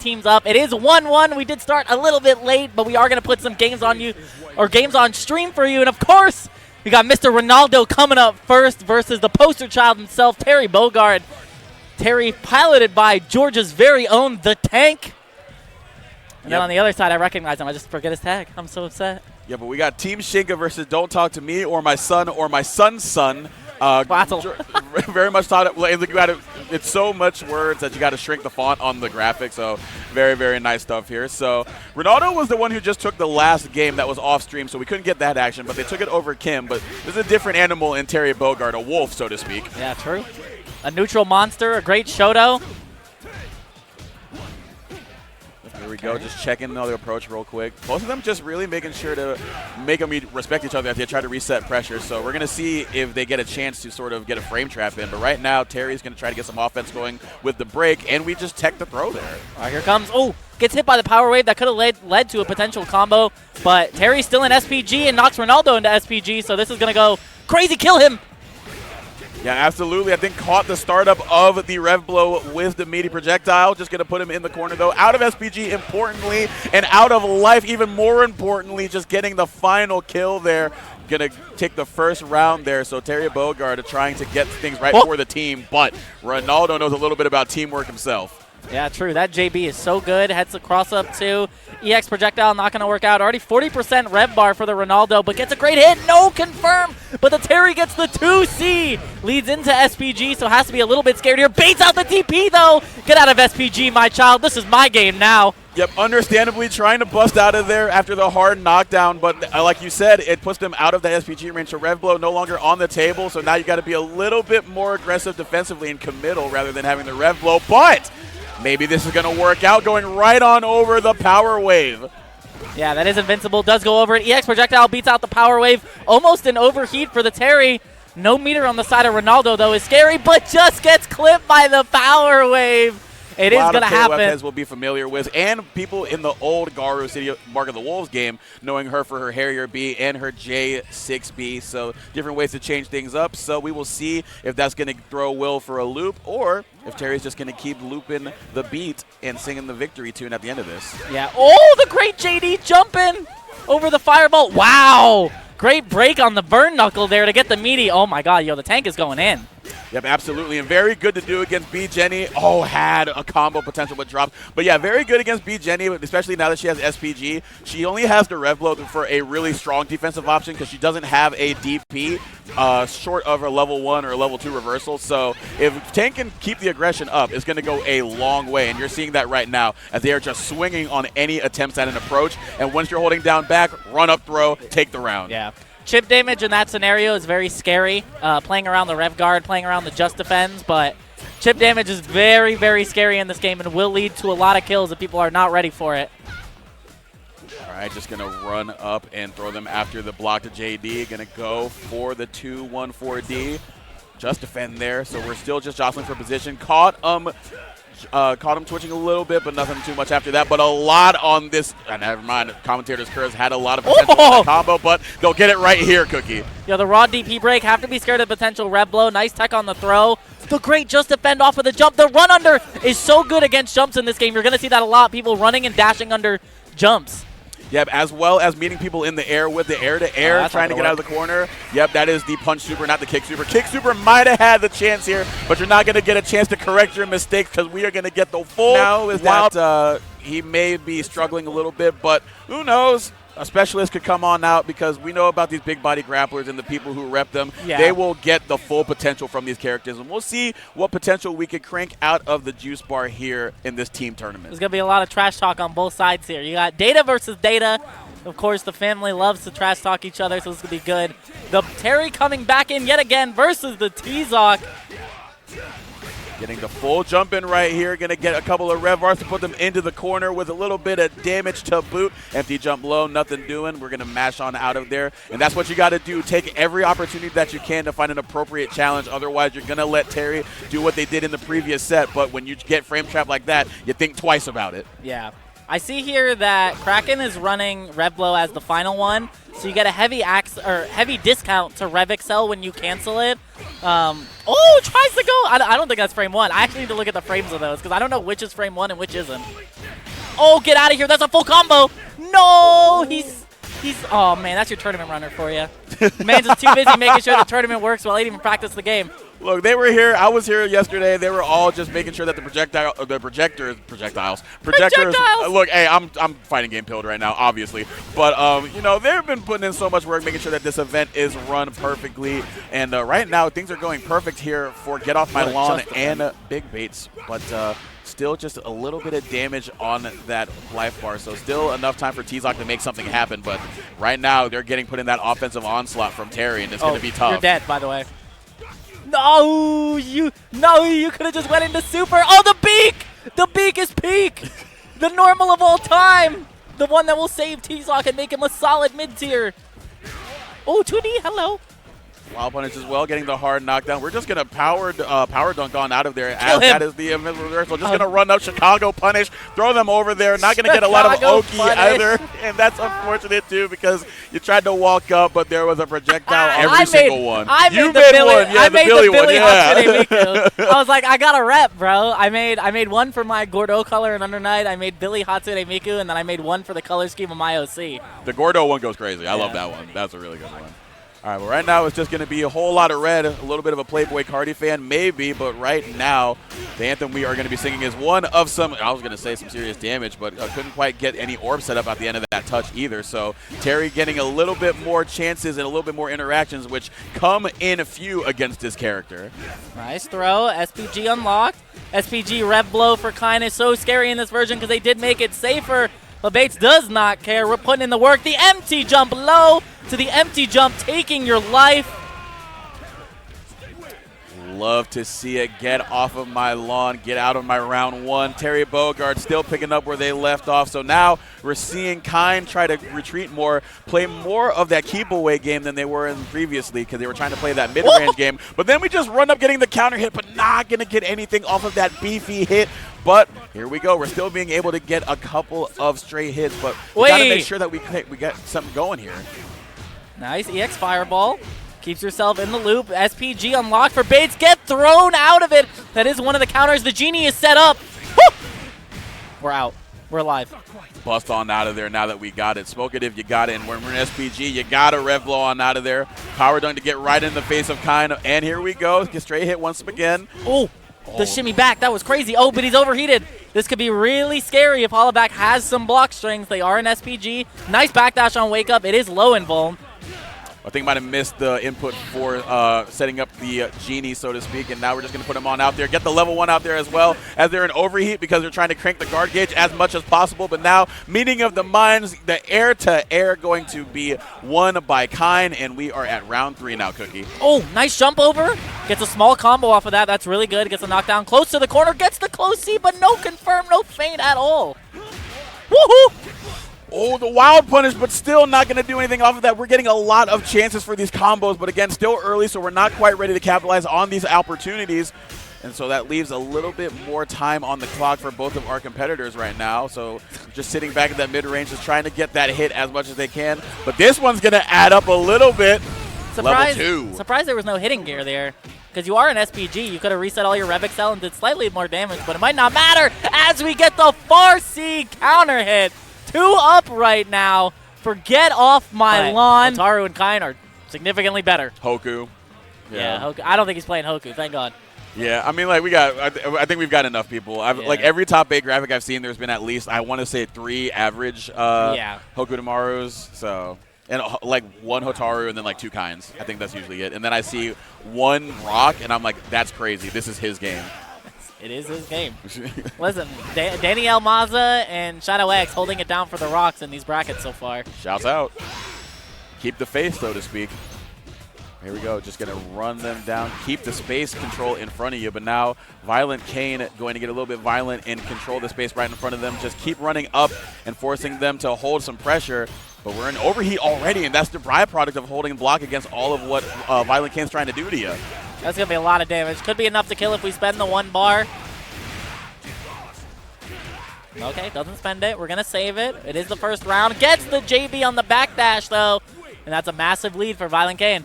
teams up. It is 1-1. We did start a little bit late, but we are going to put some games on you, or games on stream for you. And, of course, we got Mr. Ronaldo coming up first versus the poster child himself, Terry Bogard. Terry piloted by Georgia's very own The Tank. And then on the other side, I recognize him. I just forget his tag. I'm so upset. Yeah, but we got Team Shinka versus Don't Talk to Me or my son's son. Very much thought it's so much words that you got to shrink the font on the graphic. So very, very nice stuff here. So Ronaldo was the one who just took the last game that was off stream, so we couldn't get that action, but they took it over Kim. But there's a different animal in Terry Bogard, a wolf, so to speak. Yeah, true. A neutral monster, a great Shoto. Here we go, just checking the approach real quick. Both of them just really making sure to make them respect each other as they try to reset pressure. So we're going to see if they get a chance to sort of get a frame trap in. But right now, Terry's going to try to get some offense going with the break, and we just tech the throw there. All right, here comes. Oh, gets hit by the power wave. That could have led to a potential combo. But Terry's still in SPG and knocks Ronaldo into SPG. So this is going to go crazy. Kill him. Yeah, absolutely. I think caught the startup of the rev blow with the meaty projectile. Just going to put him in the corner, though. Out of SPG, importantly, and out of life, even more importantly, just getting the final kill there. Going to take the first round there. So Terry Bogard trying to get things right for the team, but Ronaldo knows a little bit about teamwork himself. Yeah, true. That JB is so good. Heads across up to EX projectile, not going to work out. Already 40% rev bar for the Ronaldo, but gets a great hit. No confirm, but the Terry gets the 2C. Leads into SPG, so has to be a little bit scared here. Baits out the TP, though. Get out of SPG, my child. This is my game now. Yep, understandably trying to bust out of there after the hard knockdown, but like you said, it puts them out of the SPG range. So rev blow no longer on the table, so now you got to be a little bit more aggressive defensively and committal rather than having the rev blow, but maybe this is going to work out, going right on over the power wave. Yeah, that is invincible. Does go over it. EX projectile beats out the power wave. Almost an overheat for the Terry. No meter on the side of Ronaldo, though, is scary, but just gets clipped by the power wave. It is going to happen. Webheads will be familiar with, and people in the old Garu City Mark of the Wolves game, knowing her for her Harrier B and her J6B. So different ways to change things up. So we will see if that's going to throw Will for a loop, or if Terry's just going to keep looping the beat and singing the victory tune at the end of this. Yeah. Oh, the great JD jumping over the fireball. Wow. Great break on the burn knuckle there to get the meaty. Oh, my God. Yo, the tank is going in. Yep, absolutely, and very good to do against B. Jenny. Oh, had a combo potential but dropped. But yeah, very good against B. Jenny, especially now that she has SPG. She only has the rev blow for a really strong defensive option because she doesn't have a DP short of a level 1 or level 2 reversal. So if Tank can keep the aggression up, it's going to go a long way, and you're seeing that right now as they are just swinging on any attempts at an approach. And once you're holding down back, run up throw, take the round. Yeah. Chip damage in that scenario is very scary, playing around the rev guard, playing around the just defends, but chip damage is very, very scary in this game and will lead to a lot of kills if people are not ready for it. All right, just going to run up and throw them after the block to JD. Going to go for the 2-1-4D. Just defend there, so we're still just jostling for position. Caught him twitching a little bit, but nothing too much after that. But a lot on this. Never mind. Commentator's Curse had a lot of potential in that combo, but they'll get it right here, Cookie. Yeah, the raw DP break. Have to be scared of potential rev blow. Nice tech on the throw. The great just defend off of the jump. The run under is so good against jumps in this game. You're going to see that a lot. People running and dashing under jumps. Yep, as well as meeting people in the air with the air-to-air, trying to get out of the corner. Yep, that is the punch super, not the kick super. Kick super might have had the chance here, but you're not going to get a chance to correct your mistakes because we are going to get the full. Now is that he may be struggling a little bit, but who knows? A specialist could come on out because we know about these big body grapplers and the people who rep them. Yeah. They will get the full potential from these characters, and we'll see what potential we could crank out of the juice bar here in this team tournament. There's going to be a lot of trash talk on both sides here. You got Data versus Data. Of course, the family loves to trash talk each other, so this is going to be good. The Terry coming back in yet again versus the T-Zoc. Getting the full jump in right here. Going to get a couple of rev bars to put them into the corner with a little bit of damage to boot. Empty jump low, nothing doing. We're going to mash on out of there. And that's what you got to do. Take every opportunity that you can to find an appropriate challenge. Otherwise, you're going to let Terry do what they did in the previous set. But when you get frame trap like that, you think twice about it. Yeah. I see here that Kraken is running Rev Blow as the final one, so you get a heavy discount to Rev Excel when you cancel it. Oh, tries to go. I don't think that's frame 1. I actually need to look at the frames of those because I don't know which is frame 1 and which isn't. Oh, get out of here. That's a full combo. No, he's oh, man, that's your tournament runner for you. Man's just too busy making sure the tournament works while he didn't even practice the game. Look, they were here. I was here yesterday. They were all just making sure that the projectiles. Look, hey, I'm fighting game pilled right now, obviously. But, you know, they've been putting in so much work making sure that this event is run perfectly. And right now, things are going perfect here for Get Off My Lawn and Big Baits. But still just a little bit of damage on that life bar. So still enough time for T-Zoc to make something happen. But right now, they're getting put in that offensive onslaught from Terry, and it's going to be tough. You're dead, by the way. No, you could have just went into super. Oh, the beak! The beak is peak! The normal of all time! The one that will save T-Zoc and make him a solid mid-tier. Oh, 2D, hello. Wild Punish as well, getting the hard knockdown. We're just going to power dunk on out of there. As that is the invincible reversal. Just going to run up Chicago Punish, throw them over there. Not going to get a lot of Oki either. And that's unfortunate, too, because you tried to walk up, but there was a projectile every single one. You made one. Yeah, the Billy one. Yeah. I was like, I got a rep, bro. I made one for my Gordo color in Under Night. I made Billy Hatsune Miku, and then I made one for the color scheme of my OC. The Gordo one goes crazy. I love that one. That's a really good one. All right, well, right now it's just going to be a whole lot of red, a little bit of a Playboy Cardi fan, maybe, but right now the anthem we are going to be singing is one of some, I was going to say some serious damage, but couldn't quite get any orb set up at the end of that touch either. So Terry getting a little bit more chances and a little bit more interactions, which come in few against this character. Nice throw, SPG unlocked. SPG Rev Blow for Kain is so scary in this version because they did make it safer. But Bates does not care. We're putting in the work. The empty jump low to the empty jump, taking your life. Love to see it. Get off of my lawn. Get out of my round 1. Terry Bogard still picking up where they left off. So now we're seeing Kain try to retreat more, play more of that keep away game than they were in previously because they were trying to play that mid-range game. But then we just run up getting the counter hit, but not going to get anything off of that beefy hit. But here we go. We're still being able to get a couple of stray hits, but we got to make sure that we get something going here. Nice EX Fireball. Keeps yourself in the loop. SPG unlocked for Bates. Get thrown out of it. That is one of the counters. The Genie is set up. Woo! We're out. We're alive. Bust on out of there now that we got it. Smoke it if you got it. And when we're in SPG, you got to Rev Blow on out of there. Power Dunk to get right in the face of Kain. And here we go. Get straight hit once again. Oh. The shimmy back, that was crazy. Oh, but he's overheated. This could be really scary if Hollaback has some block strings. They are in SPG. Nice backdash on Wake Up. It is low in Vuln. I think might have missed the input for setting up the Genie, so to speak, and now we're just going to put him on out there. Get the level 1 out there as well, as they're in overheat because they're trying to crank the guard gauge as much as possible. But now, meeting of the minds, the air-to-air going to be won by Kain, and we are at round 3 now, Cookie. Oh, nice jump over. Gets a small combo off of that. That's really good. Gets a knockdown close to the corner. Gets the close C, but no confirm, no feint at all. Woohoo! Oh, the Wild Punish, but still not going to do anything off of that. We're getting a lot of chances for these combos, but again, still early, so we're not quite ready to capitalize on these opportunities. And so that leaves a little bit more time on the clock for both of our competitors right now. So just sitting back at that mid-range, just trying to get that hit as much as they can. But this one's going to add up a little bit. Level 2. Surprised there was no hitting gear there. Because you are an SPG, you could have reset all your Rev Excel and did slightly more damage, but it might not matter as we get the far C counter hit. 2 up right now for Get Off My Lawn. Hotaru and Kain are significantly better. Hoku. Yeah, Hoku. I don't think he's playing Hoku, thank God. Yeah, I mean, like, I think we've got enough people. Like, every top 8 graphic I've seen, there's been at least, I want to say, 3 average Hoku Tomarus. So, and like 1 Hotaru and then like 2 Kains. I think that's usually it. And then I see 1 Rock, and I'm like, that's crazy. This is his game. It is his game. Listen, Danielle Maza and Shadow X holding it down for the Rocks in these brackets so far. Shouts out. Keep the face, so to speak. Here we go. Just going to run them down. Keep the space control in front of you. But now ViolentKain going to get a little bit violent and control the space right in front of them. Just keep running up and forcing them to hold some pressure. But we're in overheat already, and that's the byproduct of holding block against all of what ViolentKain's trying to do to you. That's going to be a lot of damage. Could be enough to kill if we spend the 1 bar. Okay, doesn't spend it. We're going to save it. It is the first round. Gets the JB on the backdash, though. And that's a massive lead for ViolentKain.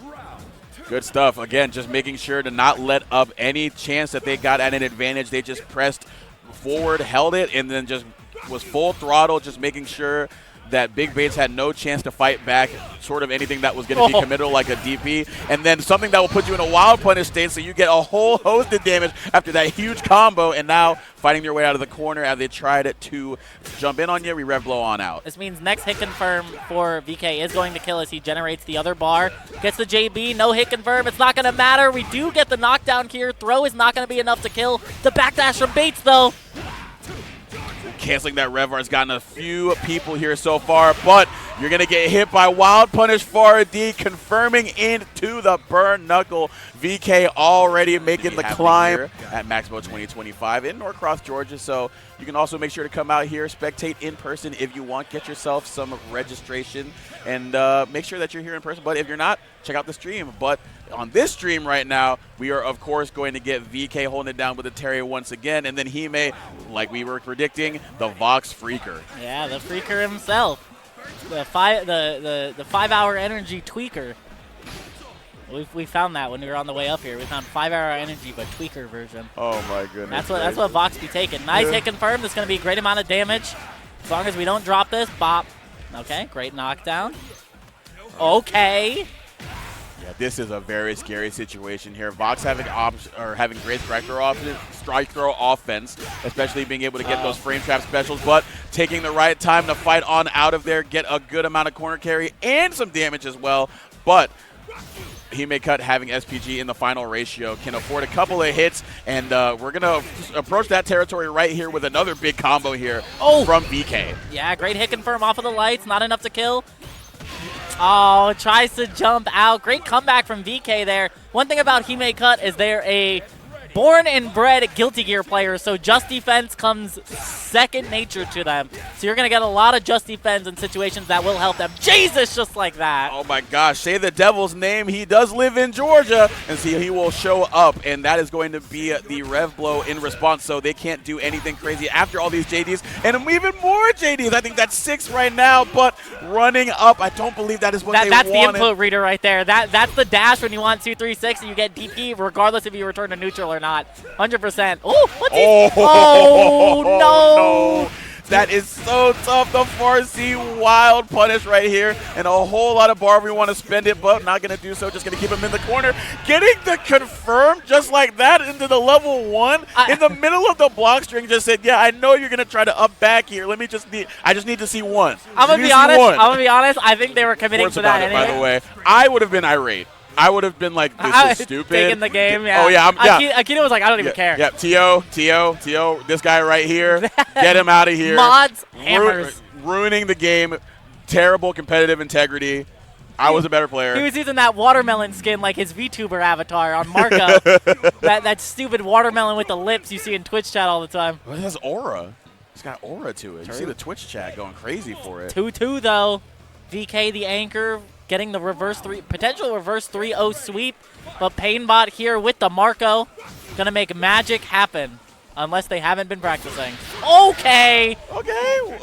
Good stuff. Again, just making sure to not let up any chance that they got at an advantage. They just pressed forward, held it, and then just was full throttle, just making sure that Big Bates had no chance to fight back sort of anything that was going to be committal like a DP, and then something that will put you in a wild punish state so you get a whole host of damage after that huge combo, and now fighting your way out of the corner as they tried to jump in on you. We rev blow on out. This means next hit confirm for VK is going to kill as he generates the other bar. Gets the JB, no hit confirm. It's not going to matter. We do get the knockdown here. Throw is not going to be enough to kill. The backdash from Bates, though. Canceling that Revar has gotten a few people here so far, but you're going to get hit by Wild Punish for D, confirming into the Burn Knuckle. VK already making the climb at Maximo 2025 in Norcross, Georgia, so you can also make sure to come out here, spectate in person if you want, get yourself some registration, and make sure that you're here in person. But if you're not, check out the stream. But on this stream right now, we are, of course, going to get VK holding it down with the Terry once again, and then he may, like we were predicting, the Vox Freaker. Yeah, the Freaker himself. The 5-hour energy tweaker. We found that when we were on the way up here. We found 5-hour energy, but tweaker version. Oh my goodness. That's what Vox be taking. Nice hit confirmed. That's going to be a great amount of damage. As long as we don't drop this, bop. Okay, great knockdown. Okay. Yeah, this is a very scary situation here. Vox having great strike throw offense, especially being able to get those frame trap specials, but taking the right time to fight on out of there, get a good amount of corner carry and some damage as well. But Hime having SPG in the final ratio can afford a couple of hits, and we're going to approach that territory right here with another big combo here from VK. Yeah, great hit confirm off of the lights, not enough to kill. Oh, tries to jump out. Great comeback from VK there. One thing about Hime Cut is they're a born and bred Guilty Gear player, so just defense comes second nature to them. So you're going to get a lot of just defense in situations that will help them. Jesus, just like that. Oh my gosh, say the devil's name. He does live in Georgia, and see, he will show up, and that is going to be the rev blow in response, so they can't do anything crazy after all these JDs, and even more JDs. I think that's 6 right now, but running up, I don't believe that is what they that's wanted. the input reader right there. That's the dash when you want 2-3-6 and you get DP, regardless if you return to neutral or not. 100%. Oh, what's he? Oh, no. That is so tough. The 4C Wild Punish right here. And a whole lot of bar we want to spend it, but not going to do so. Just going to keep him in the corner. Getting the confirm just like that into the level 1 in the middle of the block string. Just said, yeah, I know you're going to try to up back here. I just need to see one. I'm going to be honest. I think they were committing to that anyway. By the way, I would have been irate. I would have been like, this is stupid. Taking the game, yeah. Oh, yeah. Akita was like, I don't even care. Yeah, T.O., this guy right here, get him out of here. Mods, hammers. Ruining the game. Terrible competitive integrity. I was a better player. He was using that watermelon skin like his VTuber avatar on Marco. that stupid watermelon with the lips you see in Twitch chat all the time. Well, it has aura. It's got aura to it. You see the Twitch chat going crazy for it. 2-2, though. VK, the anchor, getting the potential reverse 3-0 sweep, but Painbot here with the Marco gonna make magic happen unless they haven't been practicing. Okay.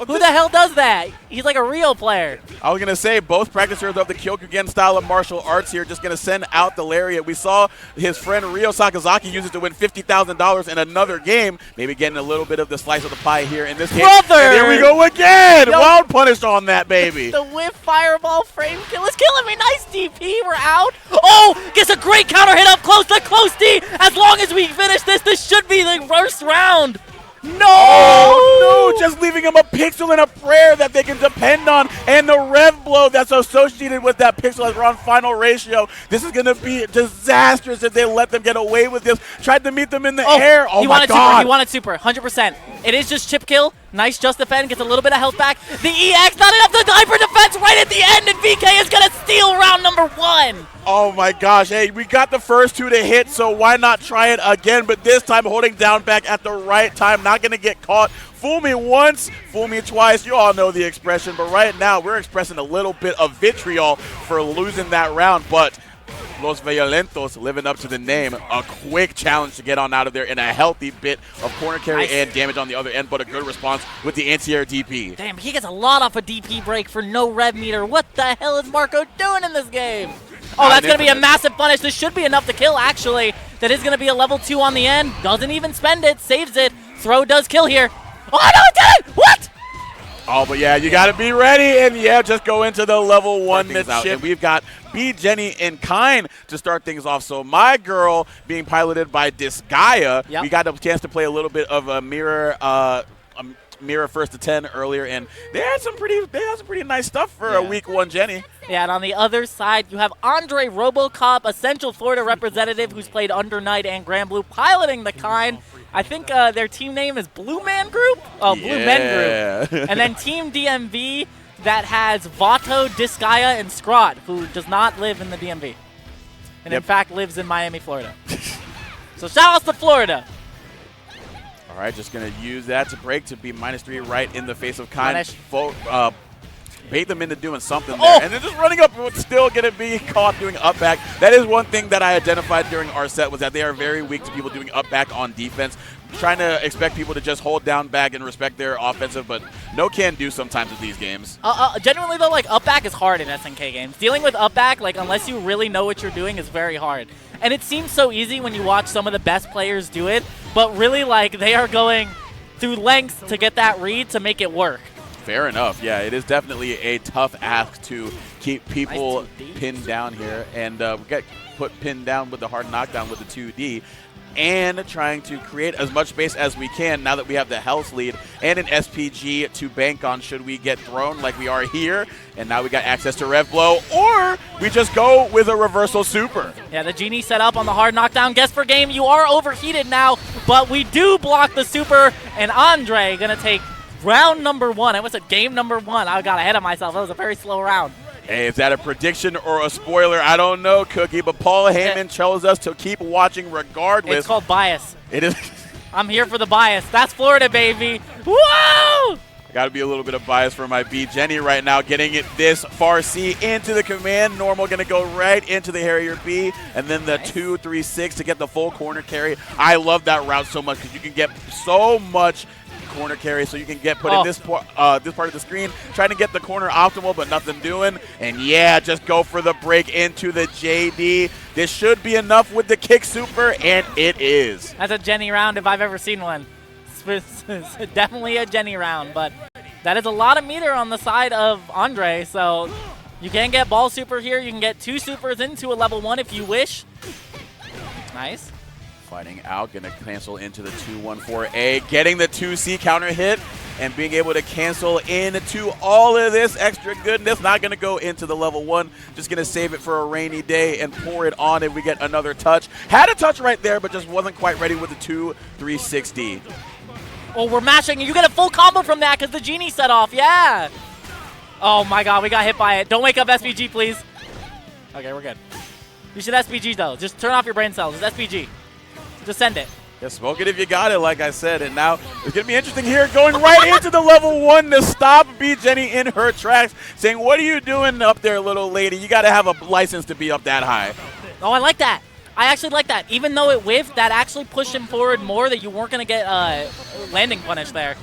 Who the hell does that? He's like a real player. I was gonna say both practicers of the Kyokugen style of martial arts here just gonna send out the lariat. We saw his friend Ryo Sakazaki use it to win $50,000 in another game. Maybe getting a little bit of the slice of the pie here in this game. Brother! And here we go again. Wild Punish on that baby. The whiff fireball frame kill is killing me. Nice DP. We're out. Oh, gets a great counter hit up close. The close D. As long as we finish this should be the first round. No! Oh, no, just leaving him a pixel and a prayer that they can depend on, and the rev blow that's associated with that pixel as we're on final ratio. This is going to be disastrous if they let them get away with this. Tried to meet them in the air. Oh, my God. He wanted super, 100%. It is just chip kill. Nice just defend, gets a little bit of health back. The EX, not enough to hyper defense right at the end, and VK is going to steal round number 1. Oh my gosh, hey, we got the first 2 to hit, so why not try it again? But this time holding down back at the right time, not going to get caught. Fool me once, fool me twice. You all know the expression, but right now we're expressing a little bit of vitriol for losing that round. But Los Violentos, living up to the name. A quick challenge to get on out of there and a healthy bit of corner carry and damage on the other end, but a good response with the anti-air DP. Damn, he gets a lot off a DP break for no rev meter. What the hell is Marco doing in this game? Oh, that's going to be a massive punish. This should be enough to kill, actually. That is going to be a level 2 on the end. Doesn't even spend it. Saves it. Throw does kill here. Oh, no, it did it! What? Oh, but yeah, you got to be ready, and yeah, just go into the level 1 midship. And we've got B, Jenny, and Kain to start things off. So my girl being piloted by Disgaea. We got a chance to play a little bit of a mirror first to 10 earlier, and they had some pretty nice stuff for a week 1 Jenny. Yeah, and on the other side, you have Andre Robocop, a Central Florida representative who's played Under Night and Grand Blue, piloting the Kain. I think their team name is Blue Man Group? Oh, Blue Men Group. And then Team DMV that has Vato, Disgaea, and Scrod, who does not live in the DMV. And in fact lives in Miami, Florida. So shout outs to Florida. All right, just going to use that to break to be -3 right in the face of Kain. Bait them into doing something there. And then just running up, but still going to be caught doing up back. That is one thing that I identified during our set, was that they are very weak to people doing up back on defense. Trying to expect people to just hold down back and respect their offensive, but no can do sometimes with these games. Genuinely though, like, up back is hard in SNK games. Dealing with up back, like, unless you really know what you're doing, is very hard. And it seems so easy when you watch some of the best players do it, but really, like, they are going through lengths to get that read to make it work. Fair enough. Yeah, it is definitely a tough ask to keep people pinned down here, and get put pinned down with the hard knockdown with the 2D, and trying to create as much space as we can now that we have the health lead and an SPG to bank on should we get thrown like we are here. And now we got access to Rev Blow, or we just go with a reversal super. Yeah, the Genie set up on the hard knockdown. Guess for game, you are overheated now, but we do block the super, and Andre going to take round number 1. I almost said game number 1. I got ahead of myself. That was a very slow round. Hey, is that a prediction or a spoiler? I don't know, Cookie, but Paul Heyman tells us to keep watching regardless. It's called bias. It is. I'm here for the bias. That's Florida, baby. Whoa! Got to be a little bit of bias for my B. Jenny right now, getting it this far C into the command. Normal going to go right into the Harrier B, and then the 2-3-6 to get the full corner carry. I love that route so much because you can get so much corner carry, so you can get put in this part of the screen, trying to get the corner optimal, but nothing doing. And yeah, just go for the break into the JD. This should be enough with the kick super, and it is. That's a Jenny round if I've ever seen one. It's definitely a Jenny round, but that is a lot of meter on the side of Andre, so you can get ball super here. You can get 2 supers into a level 1 if you wish. Nice. Fighting out, going to cancel into the 2-1-4A, getting the 2C counter hit, and being able to cancel into all of this extra goodness. Not going to go into the level 1, just going to save it for a rainy day and pour it on if we get another touch. Had a touch right there, but just wasn't quite ready with the 2-3-6D. Oh, we're mashing, and you get a full combo from that because the Genie set off, yeah. Oh my god, we got hit by it. Don't wake up SPG, please. Okay, we're good. You should SPG, though. Just turn off your brain cells. It's SPG. Just send it. Yeah, smoke it if you got it, like I said. And now it's going to be interesting here, going right into the level 1 to stop B. Jenny in her tracks, saying, what are you doing up there, little lady? You got to have a license to be up that high. Oh, I like that. I actually like that. Even though it whiffed, that actually pushed him forward more, that you weren't going to get landing punish there.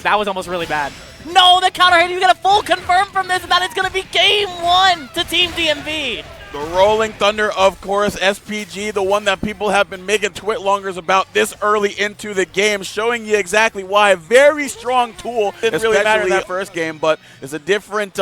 That was almost really bad. No, the counter hit. You get a full confirm from this, and that is going to be game 1 to Team DMV. The Rolling Thunder, of course, SPG, the one that people have been making twit-longers about this early into the game, showing you exactly why. Very strong tool. Didn't really matter in that first game, but it's a different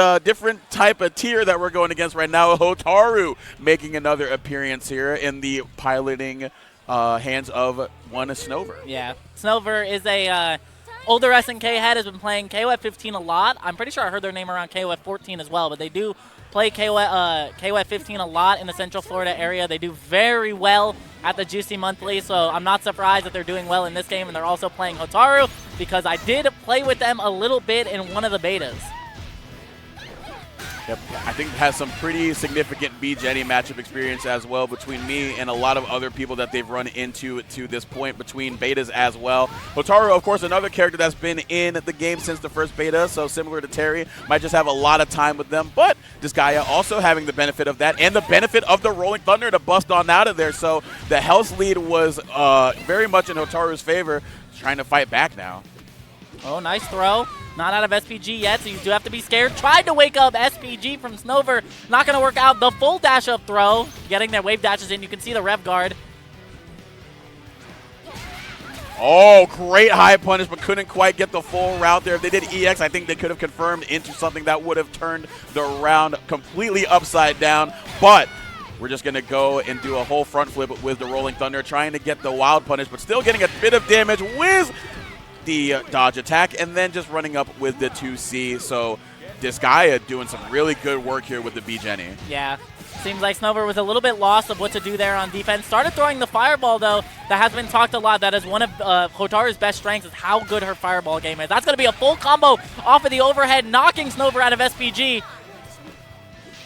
type of tier that we're going against right now. Hotaru making another appearance here in the piloting hands of one Snover. Yeah, Snover is a older SNK head, has been playing KOF 15 a lot. I'm pretty sure I heard their name around KOF 14 as well, but they do play KOF 15 a lot in the Central Florida area. They do very well at the Juicy Monthly, so I'm not surprised that they're doing well in this game, and they're also playing Hotaru because I did play with them a little bit in one of the betas. Yep. I think has some pretty significant B-Jenny matchup experience as well between me and a lot of other people that they've run into to this point, between betas as well. Hotaru, of course, another character that's been in the game since the first beta, so similar to Terry, might just have a lot of time with them. But Disgaea also having the benefit of that and the benefit of the Rolling Thunder to bust on out of there. So the health lead was very much in Hotaru's favor, trying to fight back now. Oh, nice throw. Not out of SPG yet, so you do have to be scared. Tried to wake up SPG from Snover. Not going to work out. The full dash-up throw. Getting their wave dashes in. You can see the rev guard. Oh, great high punish, but couldn't quite get the full route there. If they did EX, I think they could have confirmed into something that would have turned the round completely upside down. But we're just going to go and do a whole front flip with the Rolling Thunder, trying to get the wild punish, but still getting a bit of damage with the dodge attack, and then just running up with the 2C. So Disgaea doing some really good work here with the B-Jenny. Yeah. Seems like Snover was a little bit lost of what to do there on defense. Started throwing the fireball, though. That has been talked a lot. That is one of Hotaru's best strengths, is how good her fireball game is. That's going to be a full combo off of the overhead, knocking Snover out of SPG.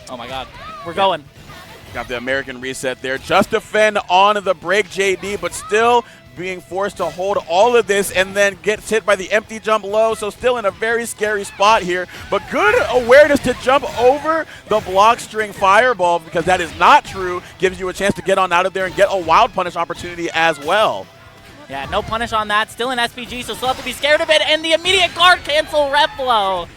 Oh, my God. We're going. Got the American reset there. Just defend on the break, JD, but still being forced to hold all of this, and then gets hit by the empty jump low, so still in a very scary spot here. But good awareness to jump over the block string fireball, because that is not true. Gives you a chance to get on out of there and get a wild punish opportunity as well. Yeah, no punish on that. Still in SPG, so still have to be scared of it, and the immediate guard cancel rep flow.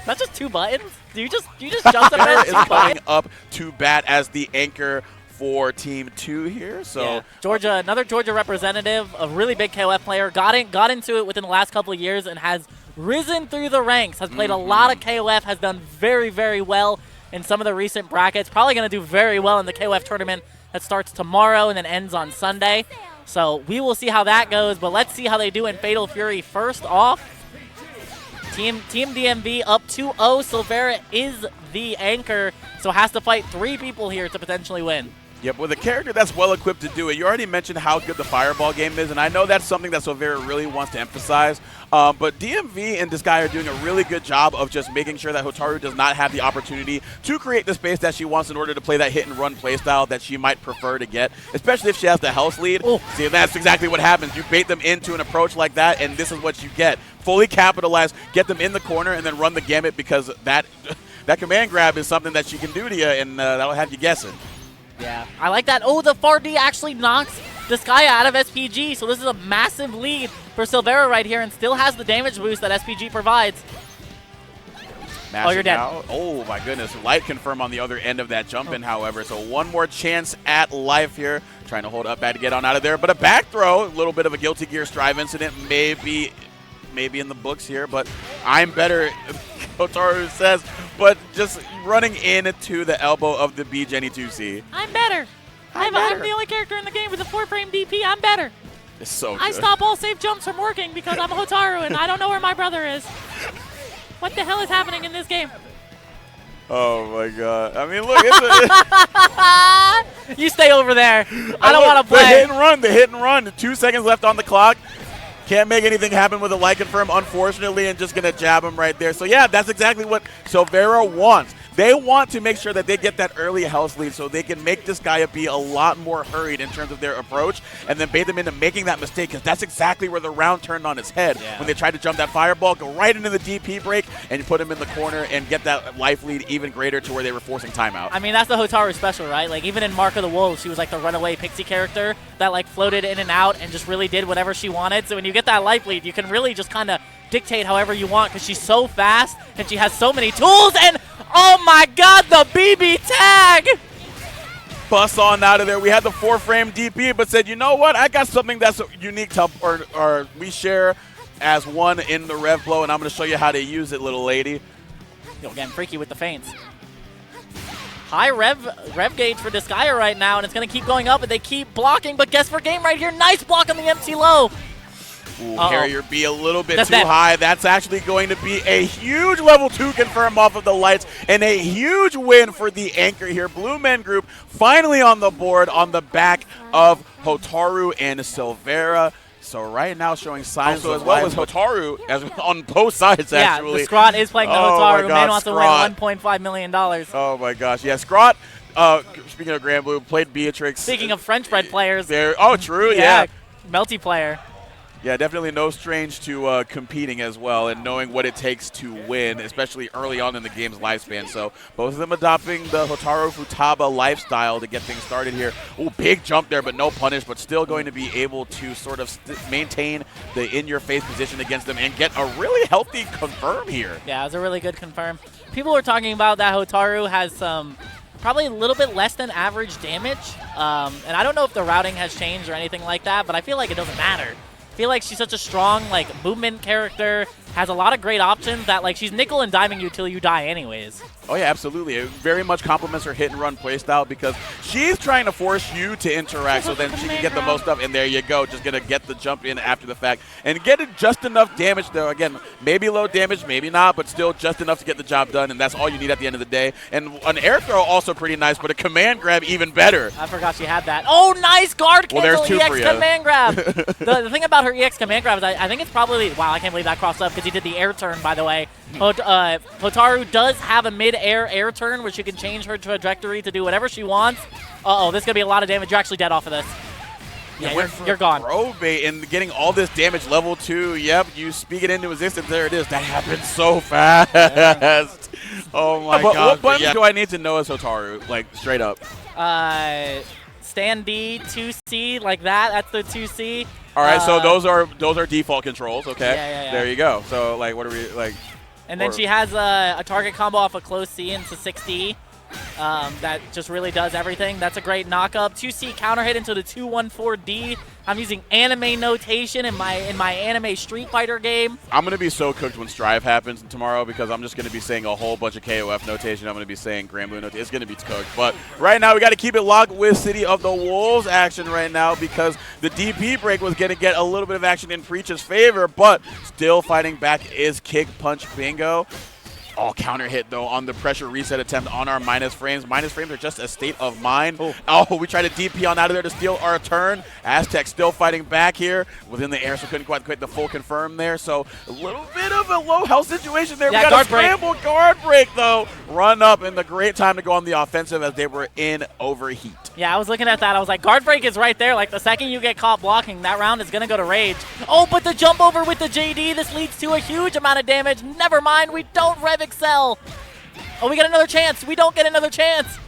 That's just 2 buttons? Do you just jump the bed? Is coming up to bat as the anchor for Team 2 here. So yeah. Georgia, another Georgia representative, a really big KOF player, got into it within the last couple of years and has risen through the ranks, has played a lot of KOF, has done very, very well in some of the recent brackets. Probably going to do very well in the KOF tournament that starts tomorrow and then ends on Sunday. So we will see how that goes, but let's see how they do in Fatal Fury. First off, Team DMV up 2-0. Silvera is the anchor, so has to fight 3 people here to potentially win. Yep, with a character that's well-equipped to do it. You already mentioned how good the fireball game is, and I know that's something that Silvera really wants to emphasize. But DMV and Disgaea are doing a really good job of just making sure that Hotaru does not have the opportunity to create the space that she wants in order to play that hit-and-run playstyle that she might prefer to get, especially if she has the health lead. Ooh. See, that's exactly what happens. You bait them into an approach like that, and this is what you get. Fully capitalize, get them in the corner, and then run the gamut, because that command grab is something that she can do to you, and that'll have you guessing. Yeah, I like that. Oh, the far D actually knocks Disgaea out of SPG, so this is a massive lead for Silvera right here, and still has the damage boost that SPG provides. Mashing you're dead. Out. Oh, my goodness. Light confirm on the other end of that jump in, however. So one more chance at life here. Trying to hold up bad to get on out of there, but a back throw, a little bit of a Guilty Gear Strive incident, maybe in the books here, but I'm better, Hotaru says, but just running into the elbow of the B-Jenny 2C. I'm better. I'm the only character in the game with a 4-frame DP. I'm better. It's so good. I stop all safe jumps from working because I'm Hotaru and I don't know where my brother is. What the hell is happening in this game? Oh my God. I mean, look, it's you stay over there. I don't want to play. The hit and run. 2 seconds left on the clock. Can't make anything happen with a light confirm, unfortunately, and just going to jab him right there. So, yeah, that's exactly what Silvera wants. They want to make sure that they get that early health lead so they can make this guy be a lot more hurried in terms of their approach and then bait them into making that mistake, because that's exactly where the round turned on its head. Yeah. When they tried to jump that fireball, go right into the DP break, and you put him in the corner and get that life lead even greater to where they were forcing timeout. I mean, that's the Hotaru special, right? Like, even in Mark of the Wolves, she was like the runaway pixie character that, like, floated in and out and just really did whatever she wanted. So when you get that life lead, you can really just kind of dictate however you want, because she's so fast and she has so many tools. And oh my God, the BB tag! Bust on out of there. We had the 4-frame DP, but said, you know what? I got something that's unique to, or we share as one in the rev blow, and I'm going to show you how to use it, little lady. Yo, getting freaky with the feints. High rev gauge for Disgaea right now, and it's going to keep going up, and they keep blocking, but guess for game right here. Nice block on the empty low. Ooh, carrier B a little bit too high. That's actually going to be a huge level 2 confirm off of the lights, and a huge win for the anchor here. Blue Men Group finally on the board on the back of Hotaru and Silvera. So right now showing signs also of as well life as Hotaru as on both sides, actually. Yeah, the Scrot is playing the Oh my Hotaru. God, Man wants to Scrot. win $1.5 million. Oh my gosh. Yeah, Scrot, speaking of Grand Blue, played Beatrix. Speaking of French bread players. Oh, true, yeah. Melty player. Yeah, definitely no strange to competing as well and knowing what it takes to win, especially early on in the game's lifespan. So both of them adopting the Hotaru Futaba lifestyle to get things started here. Ooh, big jump there, but no punish, but still going to be able to sort of maintain the in-your-face position against them and get a really healthy confirm here. Yeah, it was a really good confirm. People were talking about that Hotaru has some probably a little bit less than average damage. And I don't know if the routing has changed or anything like that, but I feel like it doesn't matter. I feel like she's such a strong movement character, has a lot of great options that she's nickel and diming you till you die anyways. Oh yeah, absolutely. It very much complements her hit and run playstyle because she's trying to force you to interact so then she can get the most up. And there you go, just going to get the jump in after the fact and get it just enough damage though. Again, maybe low damage, maybe not, but still just enough to get the job done. And that's all you need at the end of the day. And an air throw also pretty nice, but a command grab even better. I forgot she had that. Oh, nice guard cancel. Well, there's two EX for you. Command grab. the thing about her EX command grab is I think it's probably, wow, I can't believe that crossed up because he did the air turn, by the way. Hotaru does have a mid-air air turn where she can change her trajectory to do whatever she wants. Uh-oh, this is going to be a lot of damage. You're actually dead off of this. Yeah, you're gone. Throw bait and getting all this damage level 2. Yep, you speak it into existence. There it is. That happened so fast. Yeah. Oh my god. What buttons do I need to know as Hotaru? Straight up. Stand D, 2C, like that. That's the 2C. All right, so those are default controls. Okay. Yeah. There you go. So what are we like? And then she has a target combo off a close C into 6D. That just really does everything. That's a great knock-up. 2C counter hit into the 214D. I'm using anime notation in my anime Street Fighter game. I'm going to be so cooked when Strive happens tomorrow because I'm just going to be saying a whole bunch of KOF notation. I'm going to be saying Grand Blue notation. It's going to be cooked. But right now we got to keep it locked with City of the Wolves action right now because the DP break was going to get a little bit of action in Preach's favor, but still fighting back is Kick Punch Bingo. Oh, counter hit, though, on the pressure reset attempt on our minus frames. Minus frames are just a state of mind. Oh, we tried to DP on out of there to steal our turn. Aztecs still fighting back here within the air, so couldn't quite get the full confirm there. So a little bit of a low health situation there. Yeah, we got a scramble guard break, though. Run up, and the great time to go on the offensive as they were in overheat. Yeah, I was looking at that. I was like, guard break is right there. The second you get caught blocking, that round is going to go to rage. Oh, but the jump over with the JD, this leads to a huge amount of damage. Never mind, we don't rev excel. Oh, we get another chance. We don't get another chance.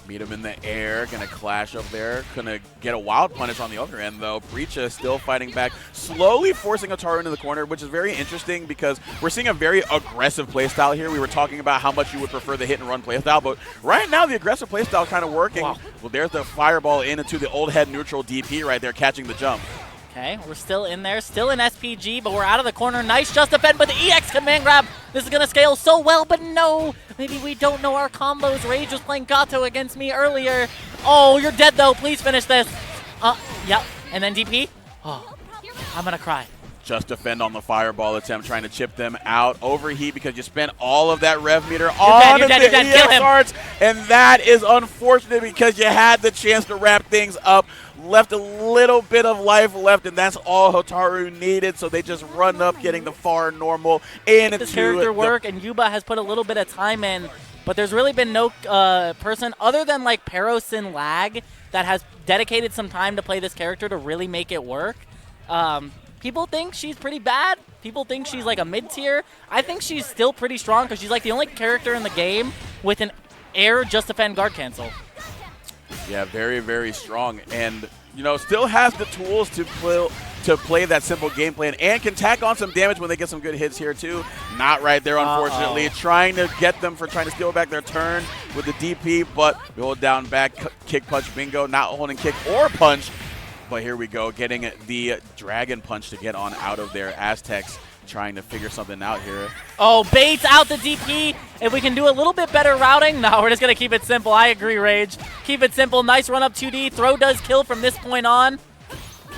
Meet him in the air, gonna clash up there. Gonna get a wild punish on the other end, though. Breacha still fighting back, slowly forcing Hotaru into the corner, which is very interesting because we're seeing a very aggressive playstyle here. We were talking about how much you would prefer the hit-and-run playstyle, but right now the aggressive playstyle kind of working. Wow. Well, there's the fireball into the old head neutral DP right there, catching the jump. Okay, we're still in there, still in SPG, but we're out of the corner. Nice just defend, but the EX command grab. This is going to scale so well, but no. Maybe we don't know our combos. Rage was playing Gato against me earlier. Oh, you're dead, though. Please finish this. Yep. And then DP. Oh, I'm going to cry. Just defend on the fireball attempt, trying to chip them out. Overheat because you spent all of that rev meter on the EX arts, and that is unfortunate because you had the chance to wrap things up. Left a little bit of life left, and that's all Hotaru needed, so they just run up, getting the far normal into this character work, and Yuba has put a little bit of time in, but there's really been no person other than Perosin Lag that has dedicated some time to play this character to really make it work. People think she's pretty bad. People think she's a mid-tier. I think she's still pretty strong because she's the only character in the game with an air just defend guard cancel. Yeah, very, very strong, and still has the tools to play that simple game plan and can tack on some damage when they get some good hits here too. Not right there, unfortunately. Trying to get them for trying to steal back their turn with the DP, but we hold down back, kick punch bingo, not holding kick or punch. But here we go, getting the dragon punch to get on out of there. Aztecs trying to figure something out here. Oh, baits out the DP. If we can do a little bit better routing, no, we're just going to keep it simple. I agree, Rage. Keep it simple. Nice run up 2D. Throw does kill from this point on.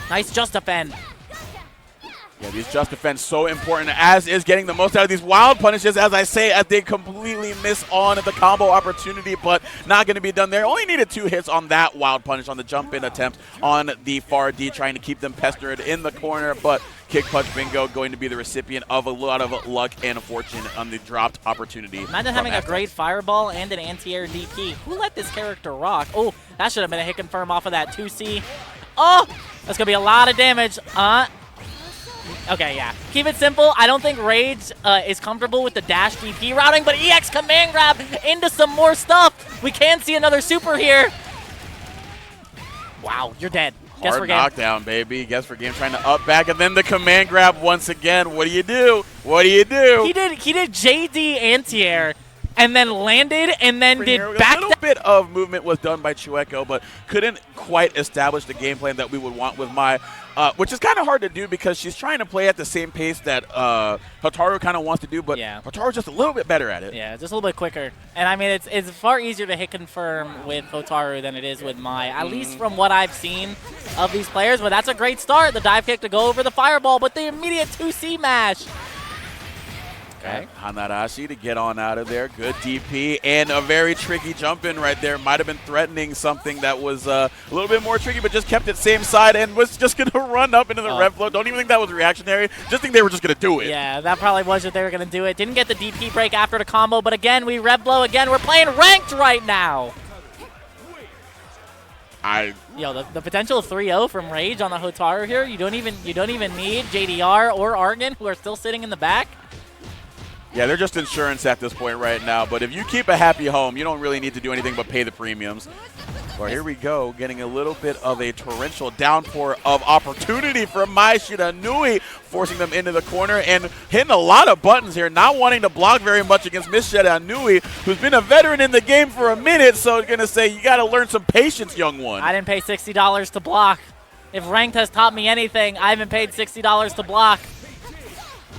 Nice just defend. Yeah, these just defense so important, as is getting the most out of these wild punishes, as I say, as they completely miss on the combo opportunity, but not going to be done there. Only needed 2 hits on that wild punish on the jump-in attempt on the far D, trying to keep them pestered in the corner, but Kick Punch Bingo going to be the recipient of a lot of luck and fortune on the dropped opportunity. Imagine having a great fireball and an anti-air DP. Who let this character rock? Oh, that should have been a hit confirm off of that 2C. Oh, that's going to be a lot of damage. Okay, yeah. Keep it simple. I don't think Rage is comfortable with the dash DP routing, but EX command grab into some more stuff. We can see another super here. Wow, you're dead. Guess for Hard game. knockdown, baby. Guess for game, trying to up back, and then the command grab once again. What do you do? What do you do? He did JD anti-air and then landed and then did back. A little bit of movement was done by Chueko, but couldn't quite establish the game plan that we would want with Mai, which is kind of hard to do because she's trying to play at the same pace that Hotaru kind of wants to do, but Hotaru's just a little bit better at it. Yeah, just a little bit quicker. And I mean, it's far easier to hit confirm with Hotaru than it is with Mai, at least from what I've seen of these players. But that's a great start. The dive kick to go over the fireball, but the immediate 2C mash. Okay. Hanarashi to get on out of there. Good DP and a very tricky jump in right there. Might have been threatening something that was a little bit more tricky, but just kept it same side and was just going to run up into the rev flow. Don't even think that was reactionary. Just think they were just going to do it. Yeah, that probably was what they were going to do it. Didn't get the DP break after the combo, but again, we rev blow again. We're playing ranked right now. Yo, the potential of 3-0 from Rage on the Hotaru here. You don't even need JDR or Argon, who are still sitting in the back. Yeah, they're just insurance at this point right now. But if you keep a happy home, you don't really need to do anything but pay the premiums. Well, here we go, getting a little bit of a torrential downpour of opportunity from Mai Shiranui, forcing them into the corner and hitting a lot of buttons here, not wanting to block very much against Miss Shiranui, who's been a veteran in the game for a minute. So I'm going to say, you got to learn some patience, young one. I didn't pay $60 to block. If ranked has taught me anything, I haven't paid $60 to block.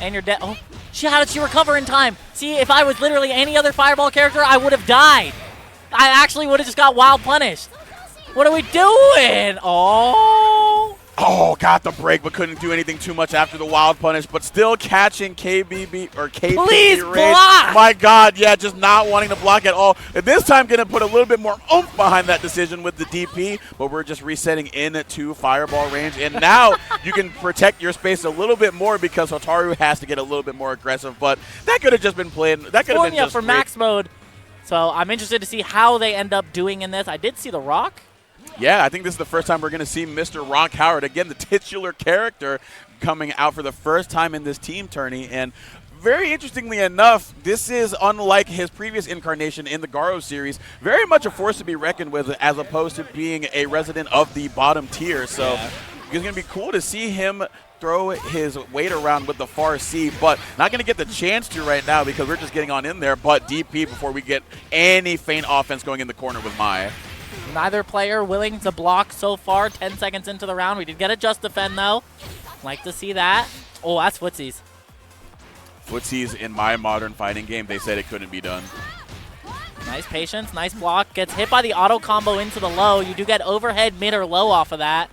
And you're dead. Oh. How did she recover in time? See, if I was literally any other Fireball character, I would have died. I actually would have just got wild punished. What are we doing? Oh, got the break, but couldn't do anything too much after the wild punish, but still catching KBB or KBB. Please Rage. block! My God, yeah, just not wanting to block at all. And this time going to put a little bit more oomph behind that decision with the DP, but we're just resetting into Fireball range. And now you can protect your space a little bit more because Hotaru has to get a little bit more aggressive, but that could have just been played. That could have been just for max mode. So I'm interested to see how they end up doing in this. I did see the Rock. Yeah, I think this is the first time we're going to see Mr. Rock Howard, again, the titular character, coming out for the first time in this team tourney. And very interestingly enough, this is unlike his previous incarnation in the Garo series, very much a force to be reckoned with as opposed to being a resident of the bottom tier. So it's going to be cool to see him throw his weight around with the far C, but not going to get the chance to right now because we're just getting on in there, but DP before we get any feint offense going in the corner with Mai. Neither player willing to block so far. 10 seconds into the round. We did get a just defend, though. Like to see that. Oh, that's footsies. Footsies in my modern fighting game, they said it couldn't be done. Nice patience. Nice block. Gets hit by the auto combo into the low. You do get overhead, mid, or low off of that.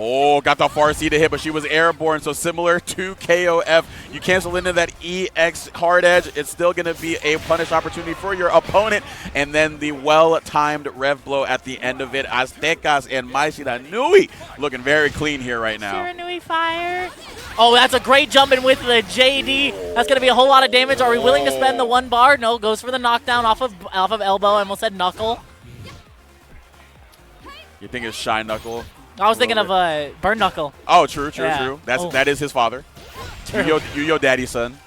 Oh, got the far C to hit, but she was airborne, so similar to KOF. You cancel into that EX hard edge. It's still going to be a punish opportunity for your opponent, and then the well-timed rev blow at the end of it. Aztecas and Mai Shiranui looking very clean here right now. Shiranui fire. Oh, that's a great jump in with the JD. That's going to be a whole lot of damage. Are we willing to spend the 1 bar? No, goes for the knockdown off of elbow. I almost said knuckle. You think it's Shy Knuckle? I was thinking of Burn Knuckle. Oh, true. That is his father. You your daddy's son.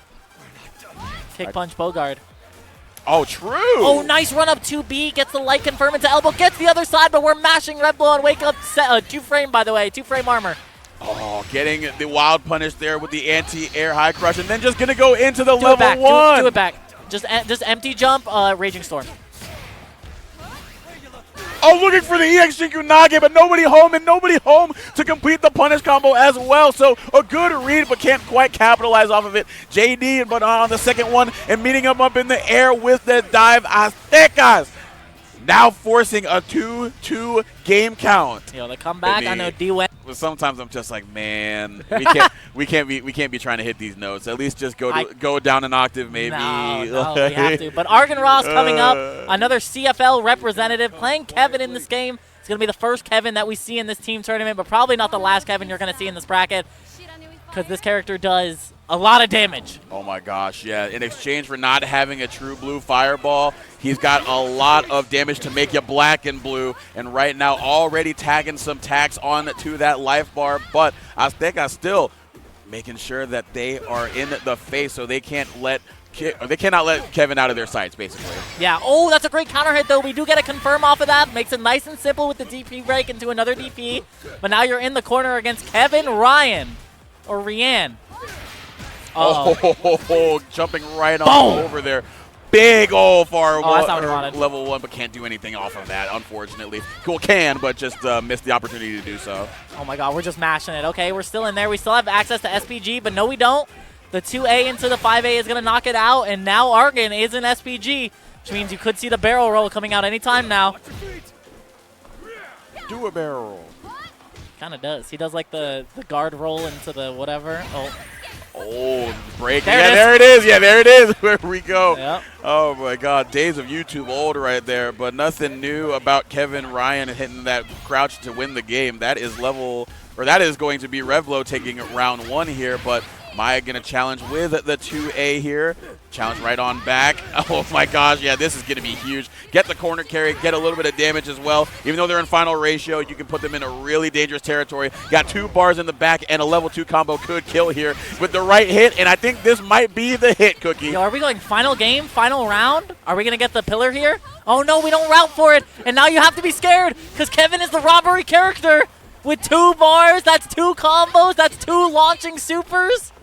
Kick punch Bogard. Oh, true. Oh, nice run up 2B. Gets the light confirm into elbow. Gets the other side, but we're mashing Red Blow and wake up. 2-frame, by the way. 2-frame armor. Oh, getting the wild punish there with the anti-air high crush, and then just going to go into the level 1. Do it back. Just empty jump, Raging Storm. Oh, looking for the EX Shinku Nage, but nobody home to complete the punish combo as well. So a good read, but can't quite capitalize off of it. JD, but on the second one, and meeting him up in the air with the dive. Aztecas now forcing a 2-2 game count. Yo, the comeback. I know D went. Sometimes I'm just like, man, we can't be trying to hit these notes. At least just go down an octave, maybe. No, we have to. But Argon Ross coming up, another CFL representative playing Kevin in this game. It's going to be the first Kevin that we see in this team tournament, but probably not the last Kevin you're going to see in this bracket, because this character does a lot of damage. Oh my gosh, yeah. In exchange for not having a true blue fireball, he's got a lot of damage to make you black and blue, and right now already tagging some tax on to that life bar, but Aztecs still making sure that they are in the face so they cannot let Kevin out of their sights, basically. Yeah. Oh, that's a great counter hit, though. We do get a confirm off of that. Makes it nice and simple with the DP break into another DP. But now you're in the corner against Kevin Ryan. Or Rian. Oh, jumping right on over there. Big old far that's not what I wanted. level 1, but can't do anything off of that, unfortunately. Cool, can, but just missed the opportunity to do so. Oh my god, we're just mashing it. Okay, we're still in there. We still have access to SPG, but no, we don't. The 2A into the 5A is going to knock it out, and now Argon is in SPG, which means you could see the barrel roll coming out anytime now. Do a barrel roll. Kind of does. He does like the guard roll into the whatever. Oh, break. There it is. Yeah, there it is. Where we go. Yep. Oh, my God. Days of YouTube old right there, but nothing new about Kevin Ryan hitting that crouch to win the game. That is that is going to be Revlo taking round 1 here, but Maya going to challenge with the 2A here. Challenge right on back. Oh, my gosh. Yeah, this is going to be huge. Get the corner carry. Get a little bit of damage as well. Even though they're in final ratio, you can put them in a really dangerous territory. Got 2 bars in the back, and a level 2 combo could kill here with the right hit, and I think this might be the hit, Cookie. Yo, are we going final game, final round? Are we going to get the pillar here? Oh, no, we don't route for it, and now you have to be scared because Kevin is the robbery character with 2 bars. That's 2 combos. That's 2 launching supers.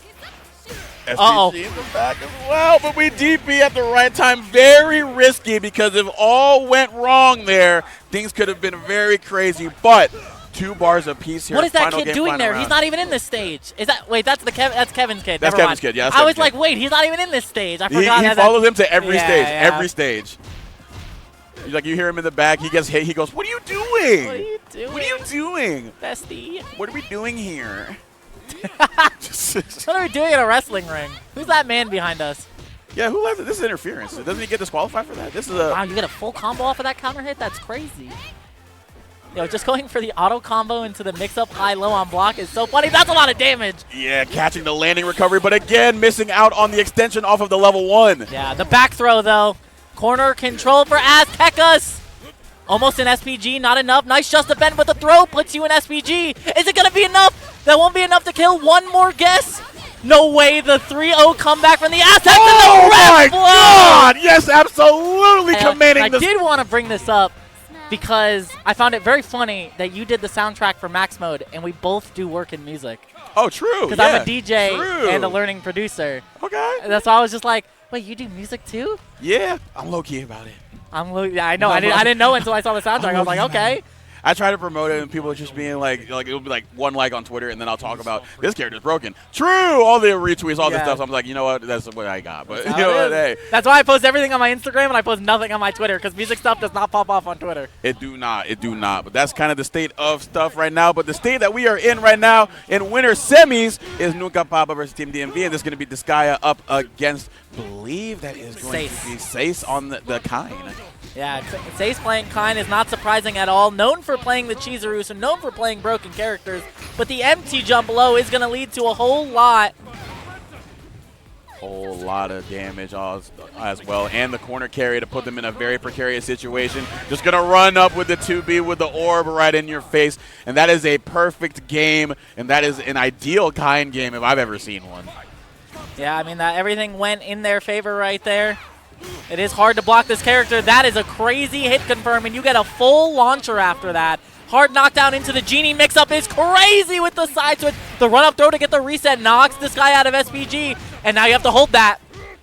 SPG in the back as well, but we DP at the right time. Very risky because if all went wrong there, things could have been very crazy, but 2 bars apiece here. What is that kid doing there? He's not even in this stage. Is that, wait, that's Kevin's kid. That's Kevin's kid, yeah. I was like, wait, he's not even in this stage. I forgot. He follows him to every stage, every stage. Like, you hear him in the back, he gets hit, he goes, what are you doing? What are you doing? What are you doing? Bestie. What are we doing here? What are we doing in a wrestling ring? Who's that man behind us? Yeah, who left it? This is interference. Doesn't he get disqualified for that? This is a... Wow, you get a full combo off of that counter hit? That's crazy. Yo, just going for the auto combo into the mix-up high-low on block is so funny. That's a lot of damage. Yeah, catching the landing recovery, but again, missing out on the extension off of the level 1. Yeah, the back throw, though. Corner control for Aztecs. Almost in SPG, not enough. Nice just defend, but the throw puts you in SPG. Is it going to be enough? That won't be enough to kill. One more guess. No way. The 3-0 comeback from the Aztecs. Oh, my God. Yes, absolutely commanding I did want to bring this up because I found it very funny that you did the soundtrack for Max Mode, and we both do work in music. Oh, true. Because I'm a DJ and a learning producer. Okay. And that's why I was just like, wait, you do music too? Yeah, I'm low-key about it. I know. I didn't know until I saw the soundtrack. I was like, okay. I try to promote it, and people are just being like it'll be like 1 like on Twitter, and then I'll talk about this character's broken. True, all the retweets, all this stuff. So I'm like, you know what? That's what I got. But you know what? Hey, that's why I post everything on my Instagram, and I post nothing on my Twitter because music stuff does not pop off on Twitter. It do not. But that's kind of the state of stuff right now. But the state that we are in right now in winter semis is Nunca Papa versus Team DMV, and this is going to be Disgaea up against, believe that is going to be Seis on the Kain. Yeah, Seis playing Kain is not surprising at all. Known for playing the Chizuru, so known for playing broken characters. But the empty jump low is going to lead to a whole lot of damage as well. And the corner carry to put them in a very precarious situation. Just going to run up with the 2B with the orb right in your face. And that is a perfect game. And that is an ideal Kain game if I've ever seen one. Yeah, I mean, everything went in their favor right there. It is hard to block this character. That is a crazy hit confirm, and you get a full launcher after that. Hard knockdown into the Genie mix-up is crazy with the side switch. The run-up throw to get the reset knocks this guy out of SPG, and now you have to hold that.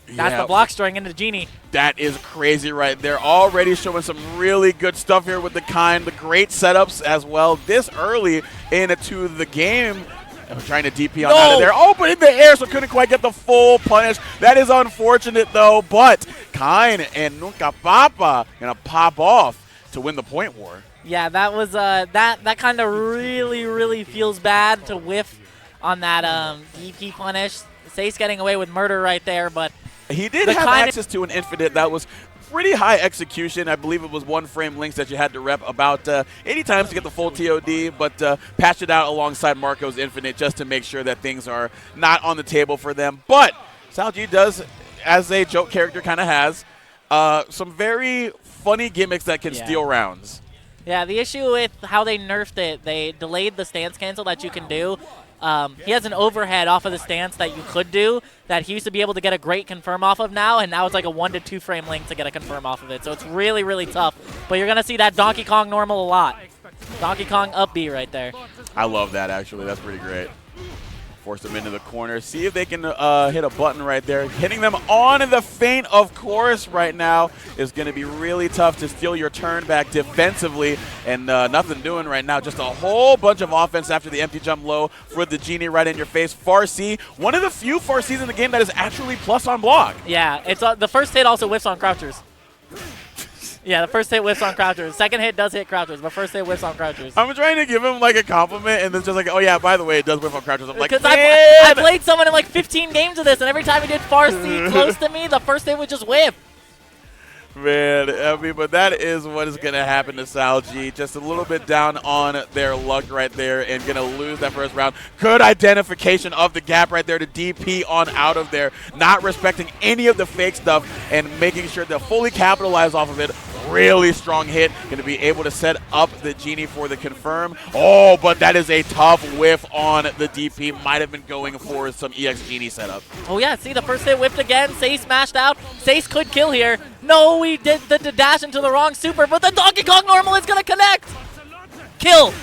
That's the block string into the Genie. That is crazy right there. Already showing some really good stuff here with the Kain. The great setups as well this early into the game. I'm trying to DP on out of there. Oh, but in the air, so couldn't quite get the full punish. That is unfortunate, though. But Kain and Nunca Papa going to pop off to win the point war. Yeah, that was that kind of really feels bad to whiff on that DP punish. Seis getting away with murder right there, but he did have access to an infinite that was pretty high execution. I believe it was 1 frame links that you had to rep about 80 times to get the full TOD, but patched it out alongside Marco's infinite just to make sure that things are not on the table for them. But Sal-G does, as a joke character kind of has, some very funny gimmicks that can steal rounds. Yeah, the issue with how they nerfed it, they delayed the stance cancel that you can do. He has an overhead off of the stance that you could do that he used to be able to get a great confirm off of now, and now it's like a 1 to 2 frame link to get a confirm off of it. So it's really tough. But you're going to see that Donkey Kong normal a lot. Donkey Kong up B right there. I love that, actually. That's pretty great. Force them into the corner. See if they can hit a button right there. Hitting them on the feint, of course, right now is going to be really tough to steal your turn back defensively. And nothing doing right now. Just a whole bunch of offense after the empty jump low for the Genie right in your face. Farsi, one of the few Farsis in the game that is actually plus on block. Yeah, it's the first hit also whiffs on crouchers. Yeah, the first hit whiffs on crouchers. Second hit does hit crouchers, but first hit whiffs on crouchers. I'm trying to give him like a compliment, and it's just like, oh yeah, by the way, it does whiff on crouchers. I'm like, because I played someone in like 15 games of this, and every time he did Farsi close to me, the first hit would just whiff. Man, I mean, but that is what is going to happen to Sal-G. Just a little bit down on their luck right there and going to lose that first round. Good identification of the gap right there to DP on out of there. Not respecting any of the fake stuff and making sure to fully capitalize off of it. Really strong hit. Going to be able to set up the Genie for the confirm. Oh, but that is a tough whiff on the DP. Might have been going for some EX Genie setup. Oh, yeah. See, the first hit whiffed again. Seis smashed out. Seis could kill here. No, we did the dash into the wrong super, but the Donkey Kong normal is going to connect. Kill.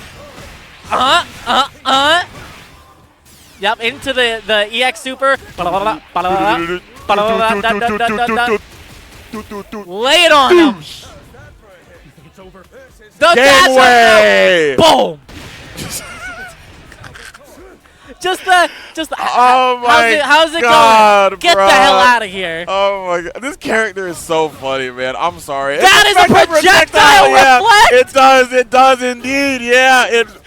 Yep, into the EX super. Lay it on him. The dash. Boom. Oh my how's it God, going? Get bro. the hell out of here. Oh my God. This character is so funny, man. I'm sorry. That is a projectile reflect. It does indeed. Yeah. It's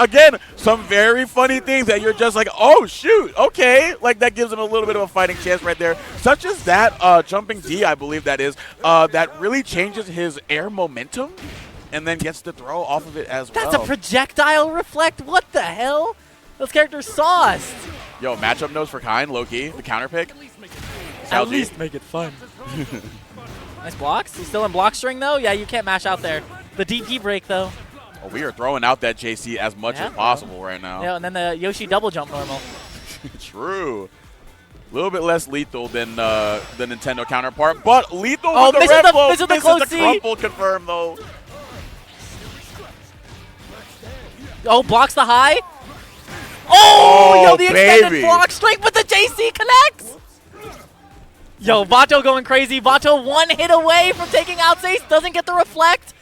again, some very funny things that you're just like, oh shoot, okay. Like that gives him a little bit of a fighting chance right there. Such as that jumping D, I believe that is, that really changes his air momentum and then gets to throw off of it as well. That's a projectile reflect? What the hell? Those characters sauced. Yo, matchup notes for Kain, low-key, the counter pick. At least make it fun. Nice blocks. He's still in block string, though? Yeah, you can't mash out there. The DP break, though. Oh, we are throwing out that JC as much as possible right now. Yeah, and then the Yoshi double jump normal. True. A little bit less lethal than the Nintendo counterpart, but lethal with the misses red flow. Misses the close C. Crumple confirm, though. Oh, blocks the high. Oh, yo, the extended baby. block straight, but the JC connects. Yo, Vato going crazy. Vato 1 hit away from taking out Seis. Doesn't get the reflect.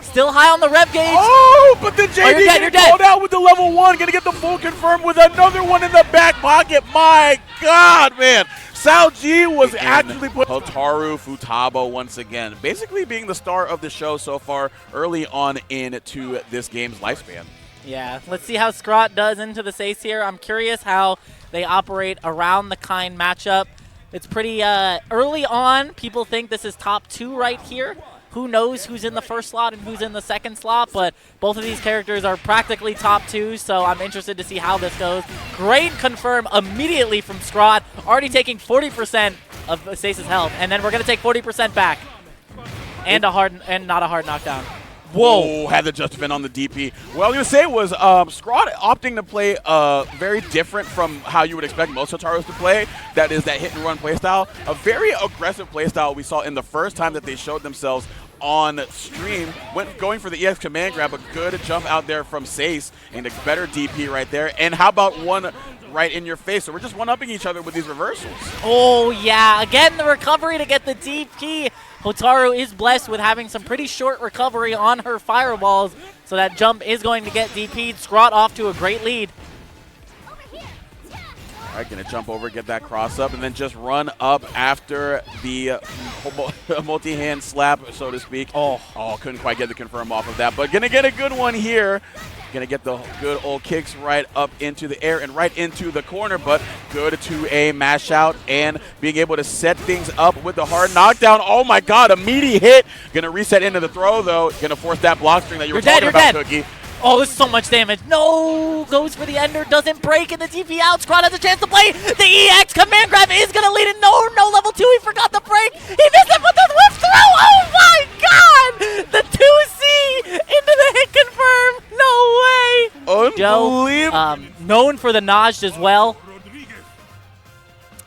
Still high on the rev gauge. Oh, but the JD you're getting called out with the level 1. Going to get the full confirm with another one in the back pocket. My God, man. Sal-G was actually put Hotaru Futaba once again, basically being the star of the show so far early on into this game's lifespan. Yeah, let's see how Scrot does into the Seis here. I'm curious how they operate around the Kain matchup. It's pretty early on. People think this is top 2 right here. Who knows who's in the first slot and who's in the second slot, but both of these characters are practically top 2, so I'm interested to see how this goes. Great confirm immediately from Scrot, already taking 40% of Seis' health, and then we're going to take 40% back. And not a hard knockdown. Whoa, had the just defend on the DP. What I was going to say was Scrot opting to play very different from how you would expect most Hotarus to play. That is that hit-and-run playstyle. A very aggressive playstyle we saw in the first time that they showed themselves on stream. Going for the EX command grab, a good jump out there from Seis, and a better DP right there. And how about one right in your face? So we're just one-upping each other with these reversals. Oh, yeah. Again, the recovery to get the DP. Hotaru is blessed with having some pretty short recovery on her fireballs, so that jump is going to get DP'd. Scrot off to a great lead. All right, going to jump over, get that cross up, and then just run up after the multi-hand slap, so to speak. Oh, couldn't quite get the confirm off of that, but going to get a good one here. Going to get the good old kicks right up into the air and right into the corner, but good to a mash out and being able to set things up with the hard knockdown. Oh my God, a meaty hit. Going to reset into the throw though. Going to force that block string that you were talking about, Cookie. Oh, this is so much damage. No! Goes for the ender, doesn't break, and the TP out. Scrod has a chance to play. The EX command grab is going to lead it. No, level 2. He forgot the break. He missed it with the whip throw. Oh, my God! The 2C into the hit confirm. No way. Unbelievable. Joe, known for the Naj as well.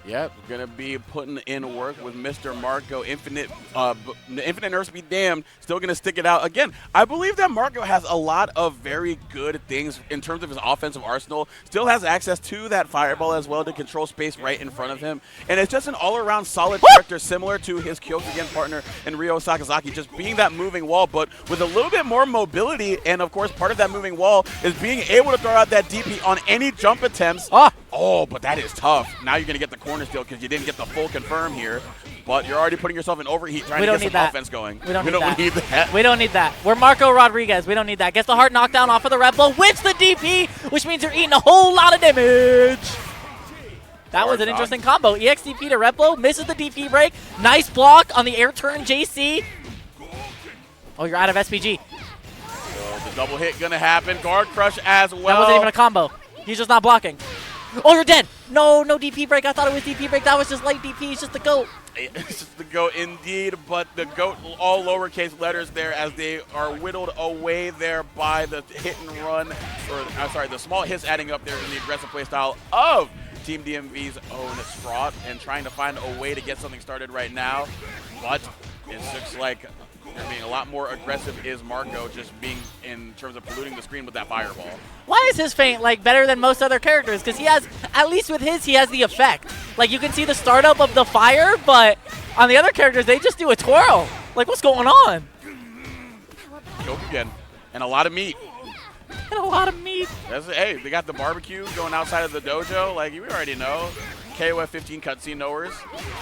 Yep, going to be putting in work with Mr. Marco. Infinite nerfs be damned. Still going to stick it out. Again, I believe that Marco has a lot of very good things in terms of his offensive arsenal. Still has access to that fireball as well to control space right in front of him. And it's just an all-around solid character similar to his Kyokugen partner in Ryo Sakazaki, just being that moving wall, but with a little bit more mobility. And, of course, part of that moving wall is being able to throw out that DP on any jump attempts. Oh, but that is tough. Now you're going to get the corner steal because you didn't get the full confirm here. But you're already putting yourself in overheat trying to get some offense going. We don't need that. We don't need that. We're Marco Rodriguez. We don't need that. Gets the hard knockdown off of the Red Bull, wins the DP, which means you're eating a whole lot of damage. That was an interesting combo. EXDP to Red Bull, misses the DP break. Nice block on the air turn JC. Oh, you're out of SPG. So the double hit going to happen. Guard crush as well. That wasn't even a combo. He's just not blocking. Oh, you're dead. No DP break. I thought it was DP break. That was just light DP. It's just the GOAT. It's just the GOAT indeed, but the GOAT, all lowercase letters there as they are whittled away there by the hit and run, or I'm sorry, the small hits adding up there in the aggressive play style of Team DMV's own Straught and trying to find a way to get something started right now. But it looks like they're being a lot more aggressive is Marco, just being in terms of polluting the screen with that fireball. Why is his feint like better than most other characters? Because he has, at least with his, he has the effect. Like you can see the startup of the fire, but on the other characters, they just do a twirl. Like what's going on? Kyokugen and a lot of meat. And a lot of meat. Hey, they got the barbecue going outside of the dojo. Like you already know. KOF 15 cutscene knowers.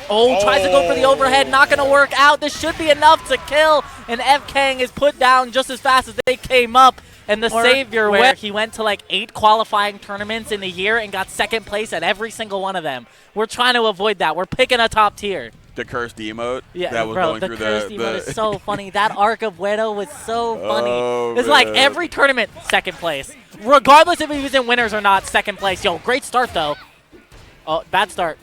Oh, tries to go for the overhead, not going to work out. This should be enough to kill, and FGC is put down just as fast as they came up. And the Savior, where he went to like 8 qualifying tournaments in the year and got second place at every single one of them. We're trying to avoid that. We're picking a top tier. The cursed emote that was going through the cursed emote is so funny. That arc of Wero was so funny. It's like every tournament, second place. Regardless if he was in winners or not, second place. Yo, great start, though. Oh, bad start.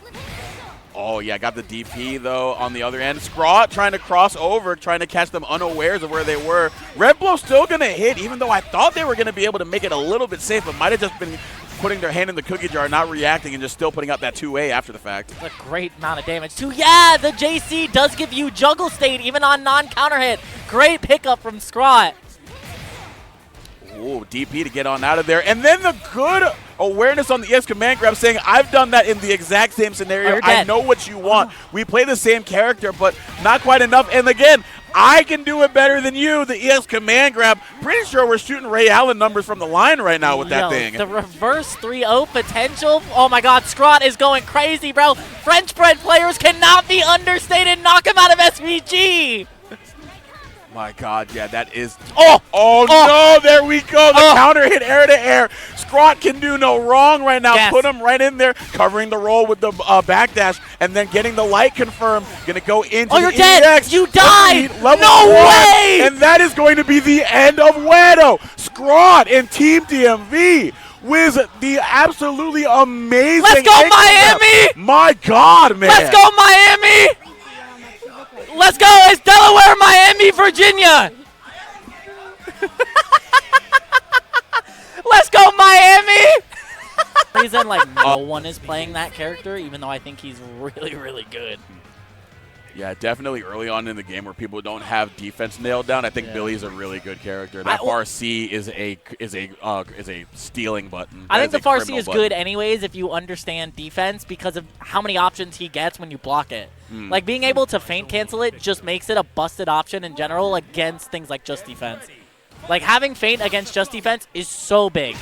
Oh, yeah, got the DP, though, on the other end. Scraw trying to cross over, trying to catch them unawares of where they were. Red Bull still going to hit, even though I thought they were going to be able to make it a little bit safe, but might have just been putting their hand in the cookie jar, not reacting, and just still putting out that 2A after the fact. That's a great amount of damage, too. Yeah, the JC does give you juggle state, even on non-counter hit. Great pickup from Scraw. Ooh, DP to get on out of there. And then the good awareness on the EX command grab saying, I've done that in the exact same scenario. I know what you want. We play the same character, but not quite enough. And again, I can do it better than you. The EX command grab. Pretty sure we're shooting Ray Allen numbers from the line right now with that thing. The reverse 3-0 potential. Oh my God, Scrot is going crazy, bro. French bread players cannot be understated. Knock him out of SVG. My God, yeah, that is... Oh, no, there we go. The counter hit air to air. Scrot can do no wrong right now. Yes. Put him right in there, covering the roll with the backdash, and then getting the light confirmed. Going to go into you're dead. EX. You died. No way. And that is going to be the end of Wero. Scrot and Team DMV with the absolutely amazing... Let's go, Miami. My God, man. Let's go, Miami. Let's go! It's Delaware, Miami, Virginia! Let's go, Miami! Reason like no one is playing that character, even though I think he's really, really good. Yeah, definitely early on in the game where people don't have defense nailed down. I think Billy's a really good character. That FAR C is a stealing button. I think the FAR C is good anyways if you understand defense because of how many options he gets when you block it. Like being able to feint cancel it just makes it a busted option in general against things like just defense. Like having feint against just defense is so big.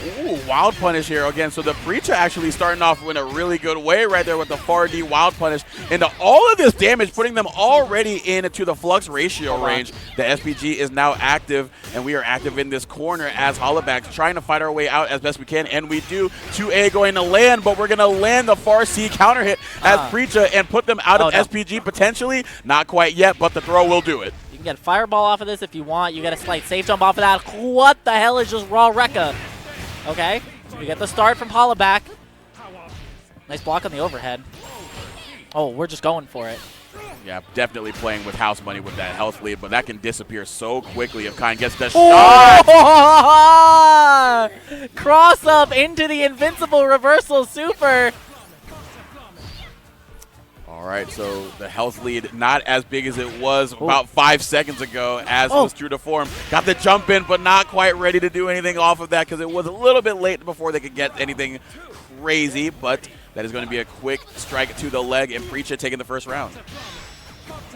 Ooh, wild punish here again. So the Preacher actually starting off in a really good way right there with the 4D wild punish into all of this damage, putting them already into the flux ratio range. The SPG is now active, and we are active in this corner as Hollaback's trying to fight our way out as best we can, and we do. 2A going to land, but we're going to land the far C counter hit as Preacher and put them out of SPG potentially. Not quite yet, but the throw will do it. You can get a fireball off of this if you want. You get a slight safe jump off of that. What the hell is just raw Rekka? Okay, we get the start from Hollaback. Nice block on the overhead. Oh, we're just going for it. Yeah, definitely playing with house money with that health lead, but that can disappear so quickly if Kain gets the shot. Cross up into the invincible reversal super. All right, so the health lead not as big as it was about 5 seconds ago, as was true to form. Got the jump in, but not quite ready to do anything off of that because it was a little bit late before they could get anything crazy, but that is going to be a quick strike to the leg, and Preacher taking the first round.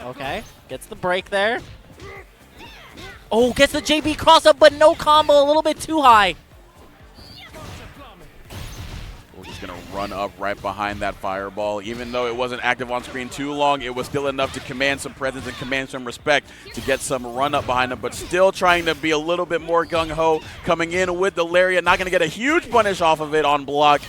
Okay, gets the break there. Oh, gets the JB cross up, but no combo, a little bit too high. We're just going to run up right behind that fireball. Even though it wasn't active on screen too long, it was still enough to command some presence and command some respect to get some run up behind him, but still trying to be a little bit more gung-ho, coming in with the lariat. Not going to get a huge punish off of it on block,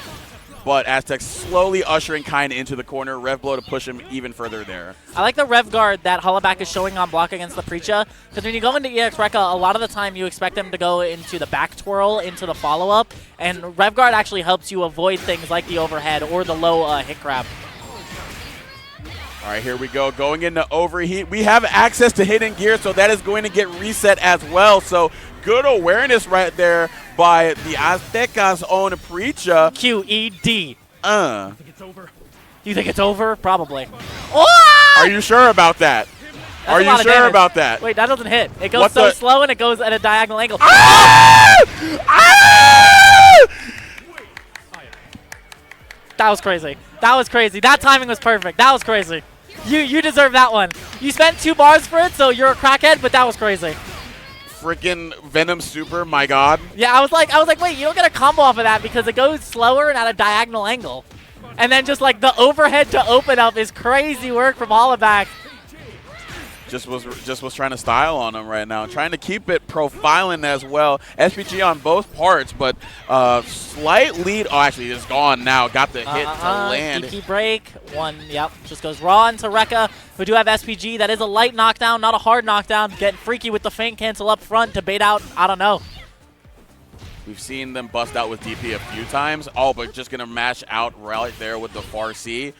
but Aztecs slowly ushering Kain into the corner. Rev blow to push him even further there. I like the rev guard that Hollaback is showing on block against the Preacher, because when you go into EX Rekka, a lot of the time you expect them to go into the back twirl, into the follow-up, and rev guard actually helps you avoid things like the overhead or the low hit grab. All right, here we go. Going into overheat. We have access to hidden gear, so that is going to get reset as well. So good awareness right there by the Aztec's own Preacher. QED. You think it's over? Do you think it's over? Probably. Oh! Are you sure about that? Are you sure about that? Wait, that doesn't hit. It goes so slow and it goes at a diagonal angle. Ah! Ah! That was crazy. That was crazy. That timing was perfect. That was crazy. You deserve that one. You spent 2 bars for it, so you're a crackhead, but that was crazy. Freaking Venom Super, my God. Yeah, I was like, wait, you don't get a combo off of that because it goes slower and at a diagonal angle. And then just like the overhead to open up is crazy work from Hollaback. Just was trying to style on him right now, trying to keep it profiling as well. SPG on both parts, but slight lead. Oh, actually, it's gone now. Got the hit to land. DP break. One, yep, just goes raw into Rekka. We do have SPG. That is a light knockdown, not a hard knockdown. Getting freaky with the feint cancel up front to bait out, I don't know. We've seen them bust out with DP a few times. Oh, but just going to mash out right there with the far C.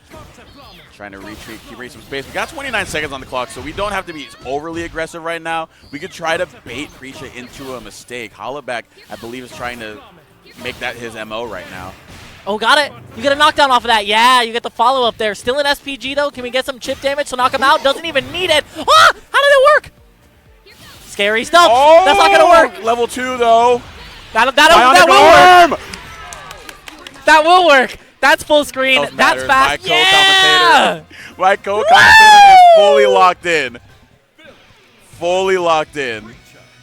Trying to retreat, keep some space. We got 29 seconds on the clock, so we don't have to be overly aggressive right now. We could try to bait Preacher into a mistake. Hollaback, I believe, is trying to make that his MO right now. Oh, got it. You get a knockdown off of that. Yeah, you get the follow-up there. Still an SPG, though. Can we get some chip damage to knock him out? Doesn't even need it. Ah! How did it work? Scary stuff. Oh, that's not going to work. Level 2, though. That will work. That will work. That's full screen. That's fast. My co-commentator is fully locked in. Fully locked in.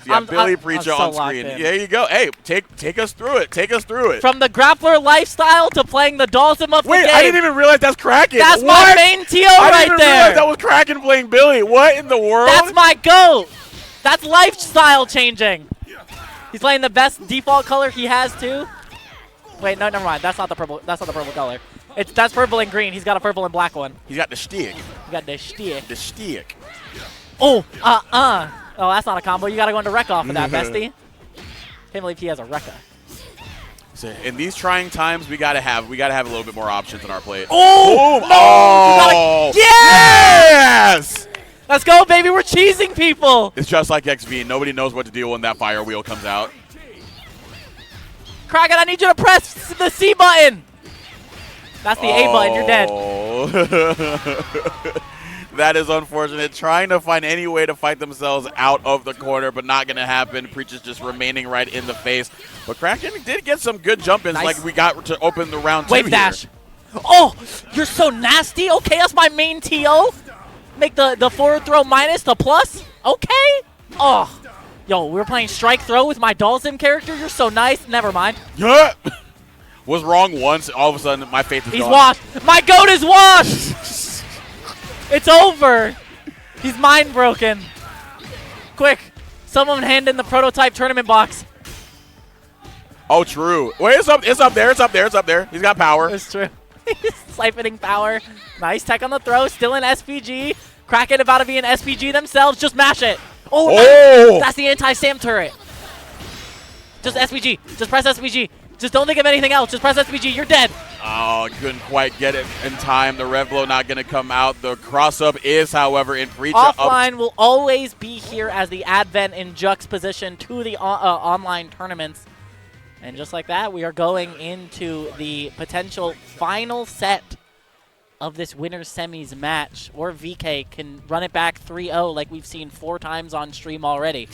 Yeah, Billy Preacher on screen. Yeah, there you go. Hey, take us through it. Take us through it. From the grappler lifestyle to playing the Dawson of the game. Wait, I didn't even realize that's Kraken. That's my main TO right there. I didn't even realize that was Kraken playing Billy. What in the world? That's my GOAT. That's lifestyle changing. He's playing the best default color he has too. Wait, no, never mind. That's not the purple. That's not the purple color. That's purple and green. He's got a purple and black one. He's got the stick. You got the stick. The stick. Oh, Oh, that's not a combo. You got to go into Rekka off of that, bestie. Can't believe he has a Rekka. So in these trying times, we gotta have a little bit more options on our plate. Oh! Boom. Oh! Yes! Let's go, baby. We're cheesing people. It's just like XV. Nobody knows what to do when that fire wheel comes out. Kraken, I need you to press the C button. That's the A button. You're dead. That is unfortunate. Trying to find any way to fight themselves out of the corner, but not going to happen. Preacher's just remaining right in the face. But Kraken did get some good jump-ins like we got to open the round 2 Wave dash. Oh, you're so nasty. Okay, that's my main TO. Make the forward throw minus the plus. Okay. Oh, Yo, we were playing Strike Throw with my Doll-Sim character. You're so nice. Never mind. Yeah. Was wrong once. All of a sudden, my faith is gone. He's washed. My goat is washed. It's over. He's mind broken. Quick, someone hand in the prototype tournament box. Oh, true. Wait, it's up there. He's got power. It's true. He's siphoning power. Nice tech on the throw. Still in SPG. Kraken about to be in SPG themselves. Just mash it. Oh, nice. That's the anti-Sam turret. Just SPG. Just press SPG. Just don't think of anything else. Just press SPG. You're dead. Oh, couldn't quite get it in time. The rev blow not going to come out. The cross-up is, however, in breach. Offline will always be here as the advent in juxtaposition to the online tournaments. And just like that, we are going into the potential final set of this winner's semis match. Or VK can run it back 3-0 like we've seen 4 times on stream already.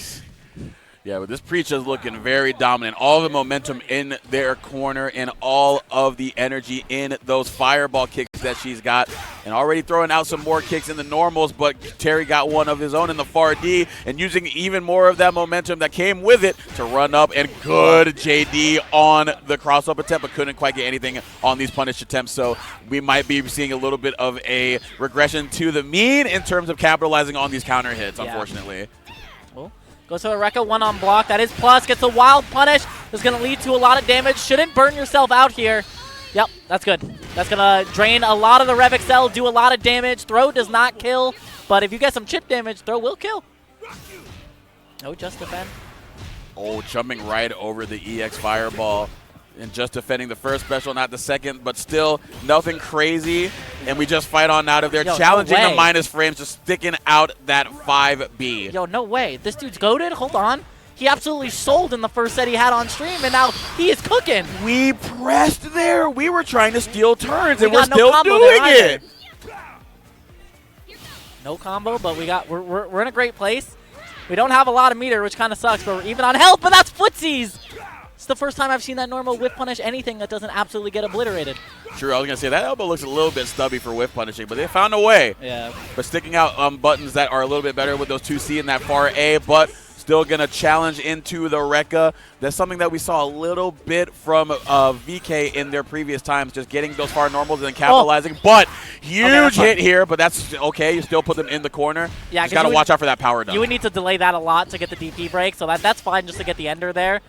Yeah, but this Preach is looking very dominant. All the momentum in their corner and all of the energy in those fireball kicks that she's got. And already throwing out some more kicks in the normals, but Terry got one of his own in the far D and using even more of that momentum that came with it to run up. And good JD on the cross-up attempt, but couldn't quite get anything on these punish attempts. So we might be seeing a little bit of a regression to the mean in terms of capitalizing on these counter hits, unfortunately. Cool. Goes to a Rekka 1 on block. That is plus. Gets a wild punish. That's going to lead to a lot of damage. Shouldn't burn yourself out here. Yep, that's good. That's going to drain a lot of the Rev Excel, do a lot of damage. Throw does not kill, but if you get some chip damage, Throw will kill. No, just defend. Oh, jumping right over the EX Fireball. And just defending the first special, not the second, but still nothing crazy. And we just fight on out of there, challenging the minus frames, just sticking out that 5B. Yo, no way. This dude's goated? Hold on. He absolutely sold in the first set he had on stream, and now he is cooking. We pressed there. We were trying to steal turns, and we're still doing it. No combo, but we're in a great place. We don't have a lot of meter, which kind of sucks, but we're even on health, but that's footsies. It's the first time I've seen that normal whiff punish anything that doesn't absolutely get obliterated. True, I was going to say, that elbow looks a little bit stubby for whiff punishing, but they found a way. Yeah. But sticking out buttons that are a little bit better with those 2C in that far A, but still going to challenge into the Rekka. That's something that we saw a little bit from VK in their previous times, just getting those far normals and then capitalizing. But huge hit here, but that's okay. You still put them in the corner. Yeah, just got to watch out for that power dump. You would need to delay that a lot to get the DP break, so that's fine just to get the ender there.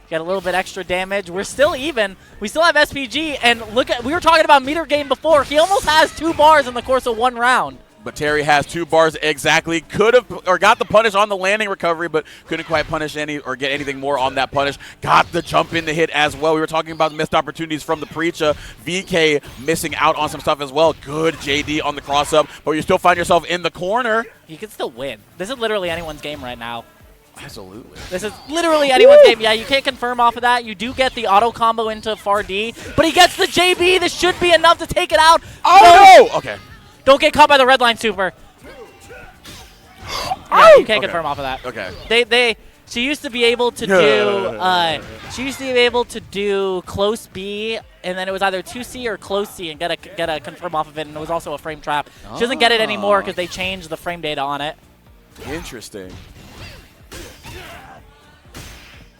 Get a little bit extra damage. We're still even. We still have SPG, and look at, we were talking about meter game before. He almost has 2 bars in the course of 1 round. But Terry has 2 bars exactly. Could have, or got the punish on the landing recovery, but couldn't quite punish any or get anything more on that punish. Got the jump in the hit as well. We were talking about the missed opportunities from the Preacha. VK missing out on some stuff as well. Good JD on the cross up, but you still find yourself in the corner. You can still win. This is literally anyone's game right now. Absolutely. This is literally anyone's game. Yeah, you can't confirm off of that. You do get the auto combo into far D, but he gets the JB. This should be enough to take it out. Oh, no! Okay. Don't get caught by the red line super. Yeah, you can't confirm off of that. Okay. She used to be able to do she used to be able to do close B, and then it was either 2C or close C and get a confirm off of it, and it was also a frame trap. She doesn't get it anymore because they changed the frame data on it. Interesting.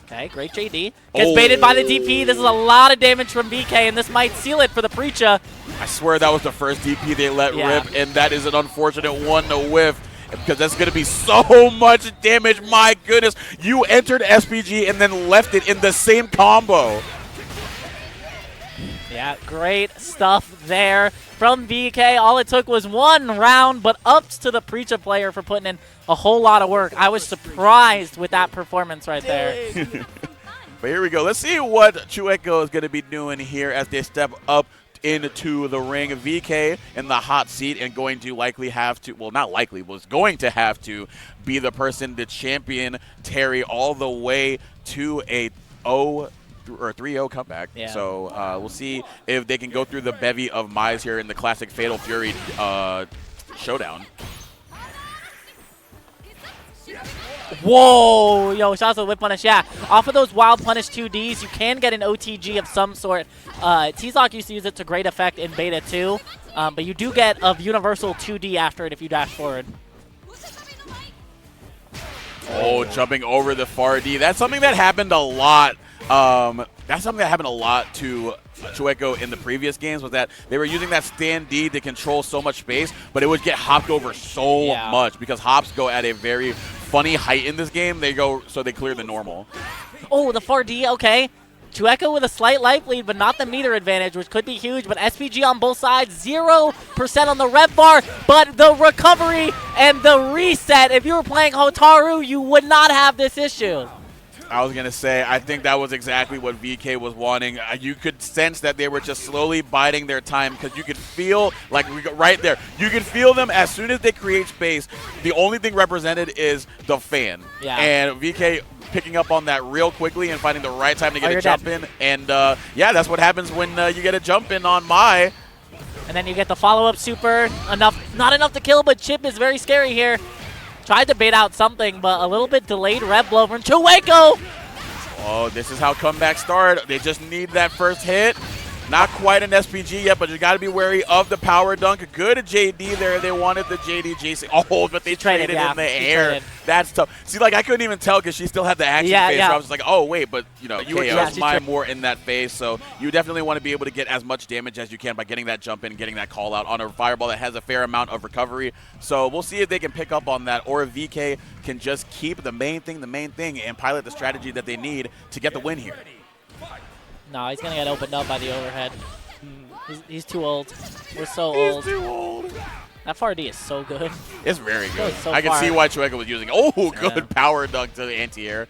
Okay, great JD. Gets baited by the DP. This is a lot of damage from BK, and this might seal it for the Preacha. I swear that was the first DP they let rip, and that is an unfortunate one to whiff because that's going to be so much damage. My goodness. You entered SPG and then left it in the same combo. Yeah, great stuff there from VK. All it took was 1 round, but ups to the Preacha player for putting in a whole lot of work. I was surprised with that performance right there. But here we go. Let's see what Chueko is going to be doing here as they step up into the ring. VK in the hot seat and going to likely have to, well, not likely, was going to have to be the person to champion Terry all the way to a 3-0 comeback. Yeah. So we'll see if they can go through the bevy of Mize here in the classic Fatal Fury showdown. Whoa! Yo, shout out to the whip punish. Yeah, off of those wild punish 2Ds, you can get an OTG of some sort. T-Zoc used to use it to great effect in Beta 2, but you do get a universal 2D after it if you dash forward. Oh, jumping over the far D. That's something that happened a lot. That's something that happened a lot to Chueco in the previous games, was that they were using that stand D to control so much space, but it would get hopped over so much because hops go at a very funny height in this game. They go so they clear the normal. Oh, the far D, okay. Chueco with a slight life lead, but not the meter advantage, which could be huge. But SPG on both sides, 0% on the rev bar. But the recovery and the reset, if you were playing Hotaru, you would not have this issue. I was going to say, I think that was exactly what VK was wanting. You could sense that they were just slowly biding their time because you could feel, like right there, you could feel them as soon as they create space. The only thing represented is the fan. Yeah. And VK picking up on that real quickly and finding the right time to get a jump in. And, yeah, that's what happens when you get a jump in on Mai. And then you get the follow-up super. Not enough to kill, but Chip is very scary here. Tried to bait out something, but a little bit delayed rev blow from Chueco. Oh, this is how comebacks start. They just need that first hit. Not quite an SPG yet, but you got to be wary of the power dunk. Good JD there. They wanted the JD JC. Oh, but they traded in the air. That's tough. See, like, I couldn't even tell because she still had the action phase. So I was just like, oh, wait, but, you know, you were Mai more in that phase. So you definitely want to be able to get as much damage as you can by getting that jump in, getting that call out on a fireball that has a fair amount of recovery. So we'll see if they can pick up on that, or if VK can just keep the main thing, and pilot the strategy that they need to get the win here. No, he's going to get opened up by the overhead. He's too old. We're so old. He's too old. That far D is so good. It's very good. So I can see why Chueco was using. Oh, good power dunk to the anti-air.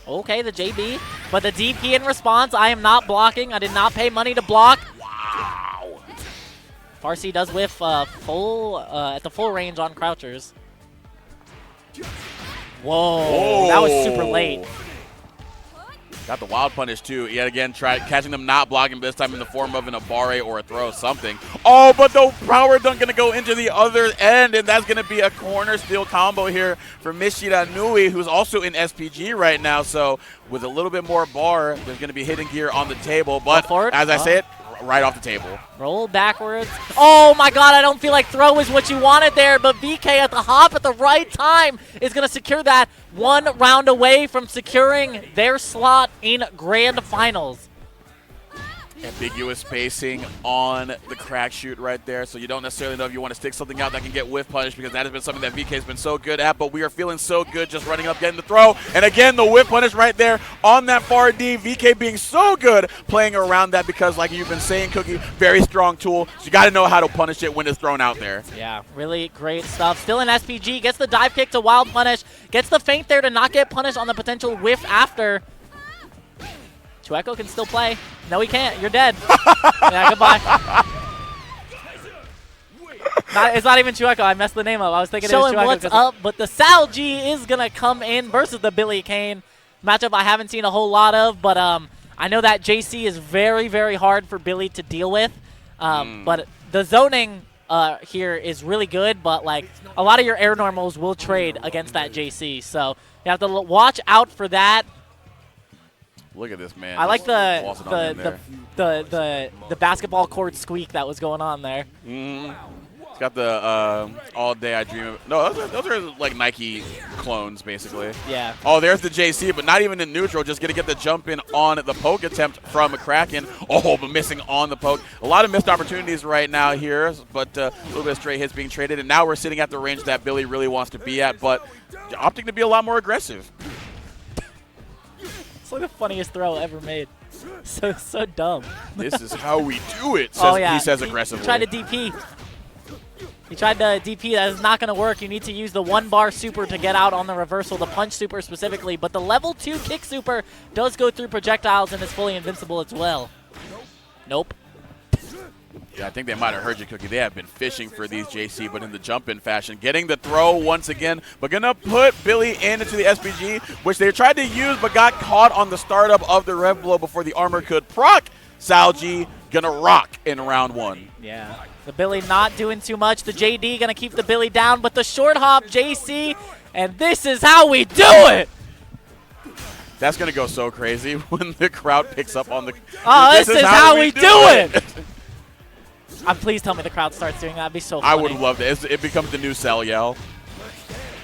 Okay, the JB. But the DP in response, I am not blocking. I did not pay money to block. Wow. Farsi does whiff at the full range on crouchers. Whoa. That was super late. Got the wild punish, too. Yet again, catching them not blocking, but this time in the form of an Abare or a throw, something. Oh, but the power dunk going to go into the other end, and that's going to be a corner steal combo here for Mishira Nui, who's also in SPG right now. So with a little bit more bar, there's going to be hidden gear on the table. But as I said, right off the table. Roll backwards. Oh, my God. I don't feel like throw is what you wanted there, but VK at the hop at the right time is going to secure that, one round away from securing their slot in Grand Finals. Ambiguous spacing on the crack shoot right there, so you don't necessarily know if you want to stick something out that can get whiff punish, because that has been something that VK has been so good at, but we are feeling so good just running up, getting the throw, and again, the whiff punish right there on that far D. VK being so good playing around that because, like you've been saying, Cookie, very strong tool, so you got to know how to punish it when it's thrown out there. Yeah, really great stuff. Still in SPG, gets the dive kick to wild punish, gets the feint there to not get punished on the potential whiff after. Chueco can still play. No, he can't. You're dead. Yeah, goodbye. It's not even Chueco. I messed the name up. I was thinking it was Chueco. What's up, but the Sal G is going to come in versus the ViolentKain. Matchup I haven't seen a whole lot of, but I know that JC is very, very hard for Billy to deal with. But the zoning here is really good, but like a lot of your air normals will trade against that JC. So you have to watch out for that. Look at this, man. I like the basketball court squeak that was going on there. It's got the all day I dream of. No, those are like Nike clones, basically. Yeah. Oh, there's the JC, but not even in neutral. Just going to get the jump in on the poke attempt from Kraken. Oh, but missing on the poke. A lot of missed opportunities right now here, but a little bit of straight hits being traded. And now we're sitting at the range that Billy really wants to be at, but opting to be a lot more aggressive. It's like the funniest throw ever made. So dumb. This is how we do it, he says aggressively. He tried to DP. He tried to DP. That is not going to work. You need to use the 1-bar super to get out on the reversal, the punch super specifically. But the level 2 kick super does go through projectiles and is fully invincible as well. Nope. Yeah, I think they might have heard you, Cookie. They have been fishing for these JC, but in the jump-in fashion. Getting the throw once again, but going to put Billy into the SPG, which they tried to use, but got caught on the startup of the rev blow before the armor could proc. Salji going to rock in round 1. Yeah, the Billy not doing too much. The JD going to keep the Billy down, but the short hop JC, and this is how we do it. That's going to go so crazy when the crowd picks up on the... Oh, this is how we do it. Please tell me the crowd starts doing that. That'd be so funny. I would love it. It becomes the new Cell yell.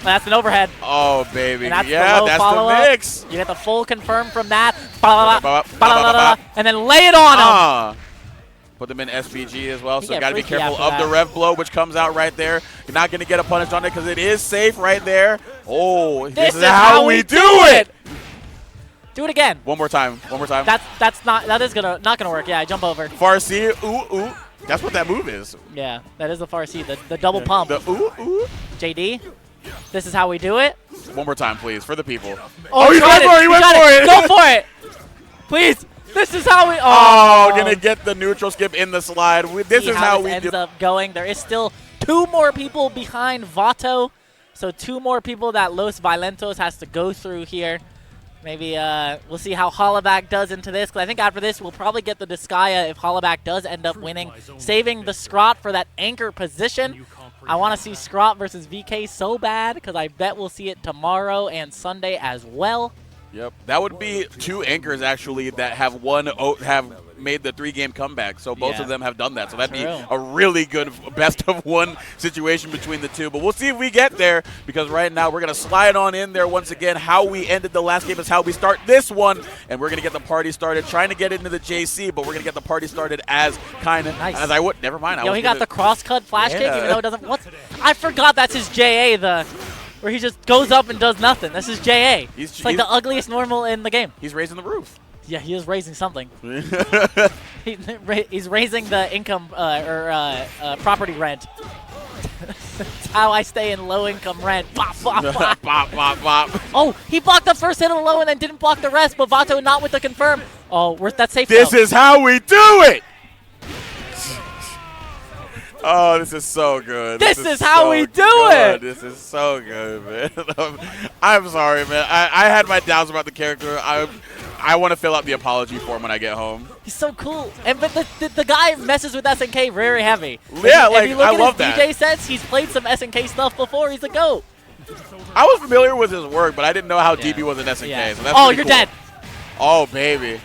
That's an overhead. Oh, baby. And that's yeah, the that's follow-up. the mix. You get the full confirm from that. And then lay it on him. Put them in SVG as well, You so get got to be freaky careful after of the that. rev blow, which comes out right there. You're not going to get a punish on it because it is safe right there. Oh, this is how we do it. Do it again. One more time. One more time. That is not gonna work. Yeah, I jump over. Farsi, ooh. That's what that move is. Yeah, that is the Farsi, the double pump. The ooh. JD, this is how we do it. One more time, please, for the people. Oh, he went for it. He went for it. Go for it. Please. This is how we. Oh, gonna get the neutral skip in the slide. This is how we ends up going. There is still 2 more people behind Vato, so 2 more people that Los Violentos has to go through here. Maybe we'll see how Hollaback does into this, because I think after this we'll probably get the Disgaea if Hollaback does end up winning, saving the Scrot for that anchor position. I want to see Scrot versus VK so bad, because I bet we'll see it tomorrow and Sunday as well. Yep, that would be 2 anchors actually that have made the 3-game comeback. So both of them have done that. So that'd be a really good best of 1 situation between the 2. But we'll see if we get there, because right now we're going to slide on in there once again. How we ended the last game is how we start this one. And we're going to get the party started, trying to get into the JC, but we're going to get the party started as kind of as I would. Never mind. Yo, he got the cross-cut flash kick, even though it doesn't. What? I forgot that's his JA, where he just goes up and does nothing. That's his JA. It's like the ugliest normal in the game. He's raising the roof. Yeah, he is raising something. He's raising the income property rent. That's how I stay in low-income rent. Bop, bop, bop. Bop, bop, bop. Oh, he blocked the first hit of the low and then didn't block the rest, but Vato not with the confirm. Oh, that's safe. This is how we do it! Oh, this is so good. This is how we do it! This is so good, man. I'm sorry, man. I had my doubts about the character. I want to fill out the apology form when I get home. He's so cool. But the guy messes with SNK very heavy. Yeah, if you look I at love his that. DJ sets, he's played some SNK stuff before. He's a GOAT. I was familiar with his work, but I didn't know how deep he was in SNK. Yeah. So that's oh, pretty you're cool. dead. Oh, baby.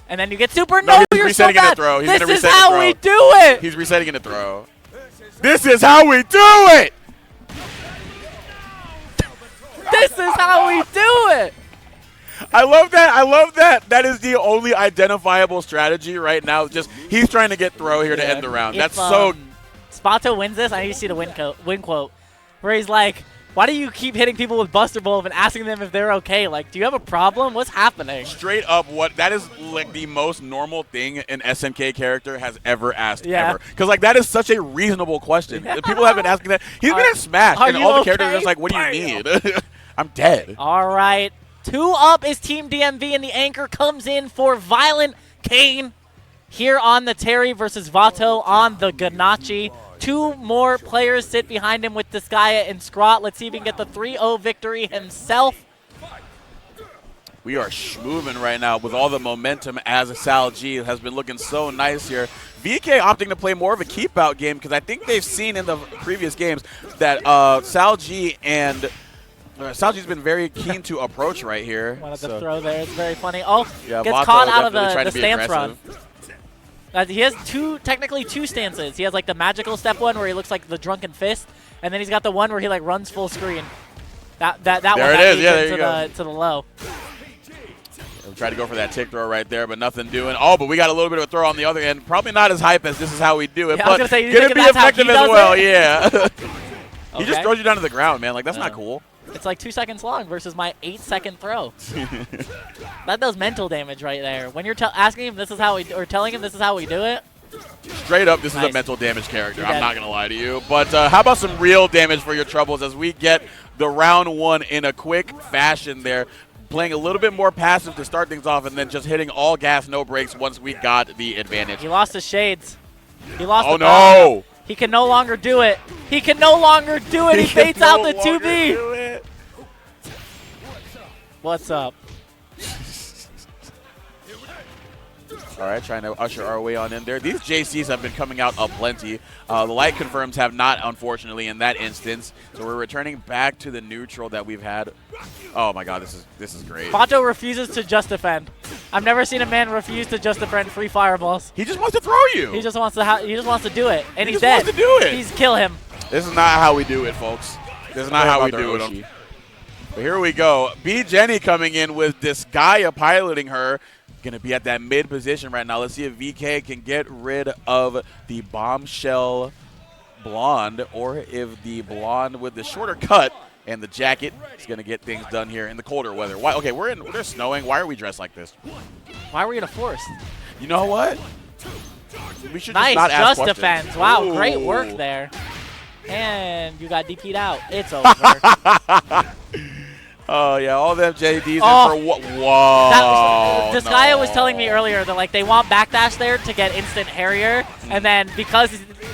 And then you get super. No, he's you're resetting so in bad. the throw. He's This gonna is reset how the throw. we do it. He's resetting in the throw. This is how we do it! This is how we do it. I love that. I love that. That is the only identifiable strategy right now. Just he's trying to get throw here to end the round. That's so. Spato wins this. I need to see the win quote, where he's like, "Why do you keep hitting people with Buster Bulb and asking them if they're okay? Like, do you have a problem? What's happening?" Straight up, that is like the most normal thing an SNK character has ever asked ever. Because like that is such a reasonable question. People have been asking that. He's been at Smash, and all the characters are just like, "What do you need?" I'm dead. All right. 2 up is Team DMV, and the anchor comes in for ViolentKain here on the Terry versus Vato on the Ganache. 2 more players sit behind him with Disgaea and Scrot. Let's see if he can get the 3-0 victory himself. We are schmoving right now with all the momentum as Sal G has been looking so nice here. VK opting to play more of a keep-out game because I think they've seen in the previous games that Sal G and Salji's been very keen to approach right here. Wanted to throw there. It's very funny. Oh, yeah, gets Vato caught out of the definitely stance run. He has technically two stances. He has like the magical step one where he looks like the drunken fist, and then he's got the one where he like runs full screen. That there one it is. Yeah, there you go. To the low. We tried to go for that tick throw right there, but nothing doing. Oh, but we got a little bit of a throw on the other end. Probably not as hype as this is how we do it, yeah, but gonna say, gonna be effective as well. Yeah. Okay. He just throws you down to the ground, man. Like that's not cool. It's like 2 seconds long versus my 8-second throw. That does mental damage right there. When you're asking him this is how we, or telling him this is how we do it. Straight up, this is a mental damage character. I'm not going to lie to you. But how about some real damage for your troubles as we get the round 1 in a quick fashion there. Playing a little bit more passive to start things off and then just hitting all gas, no brakes once we got the advantage. He lost his shades. He lost the no! He can no longer do it. He can no longer do it. He baits out the 2B. What's up? All right, trying to usher our way on in there. These JCs have been coming out aplenty. The light confirms have not, unfortunately, in that instance. So we're returning back to the neutral that we've had. Oh my God, this is great. Vato refuses to just defend. I've never seen a man refuse to just defend free fireballs. He just wants to throw you. He just wants to. He just wants to do it, and he he's just dead. Wants to do it. He's kill him. This is not how we do it, folks. This is not how we do it. But here we go. B. Jenny coming in with Disgaea piloting her. Going to be at that mid position right now. Let's see if VK can get rid of the bombshell blonde or if the blonde with the shorter cut and the jacket is going to get things done here in the colder weather. Why? Okay, there's snowing. Why are we dressed like this? Why are we in a forest? You know what? We should nice, just not ask just questions. defense. Wow, Ooh. Great work there. And you got DP'd out. It's over. Oh, yeah, all them JDs in for what? Whoa. Disgaea was telling me earlier that like they want backdash there to get instant Harrier, and then because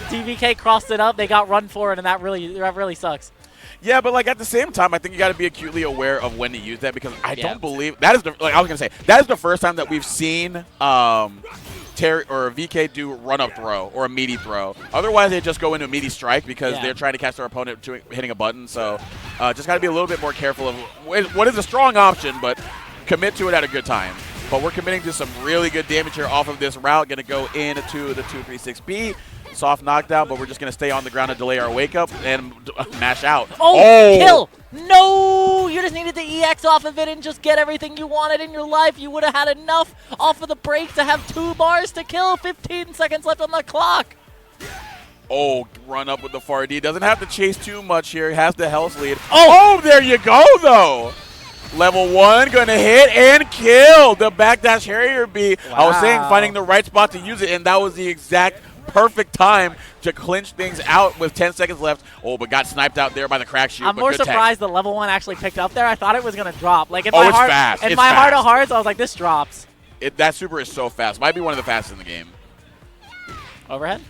DVK crossed it up, they got run for it, and that really sucks. Yeah, but like at the same time, I think you got to be acutely aware of when to use that because I don't believe that is the I was gonna say that is the first time that we've seen Terry or VK do run-up throw or a meaty throw. Otherwise, they just go into a meaty strike because they're trying to catch their opponent hitting a button. So just got to be a little bit more careful of what is a strong option, but commit to it at a good time. But we're committing to some really good damage here off of this route. Going to go into the 236B. Soft knockdown, but we're just going to stay on the ground and delay our wake-up and mash out. Oh, kill! No! You just needed the EX off of it and just get everything you wanted in your life. You would have had enough off of the break to have 2 bars to kill. 15 seconds left on the clock. Oh, run up with the far D. Doesn't have to chase too much here. Has the health lead. Oh, there you go, though. Level 1 going to hit and kill the backdash Harrier B. Wow. I was saying finding the right spot to use it, and that was the exact perfect time to clinch things out with 10 seconds left. Oh, but got sniped out there by the crack shoot. I'm more surprised the level 1 actually picked up there. I thought it was going to drop. Like in my heart, fast. In my heart of hearts, I was like, this drops. That super is so fast. Might be one of the fastest in the game. Overhead?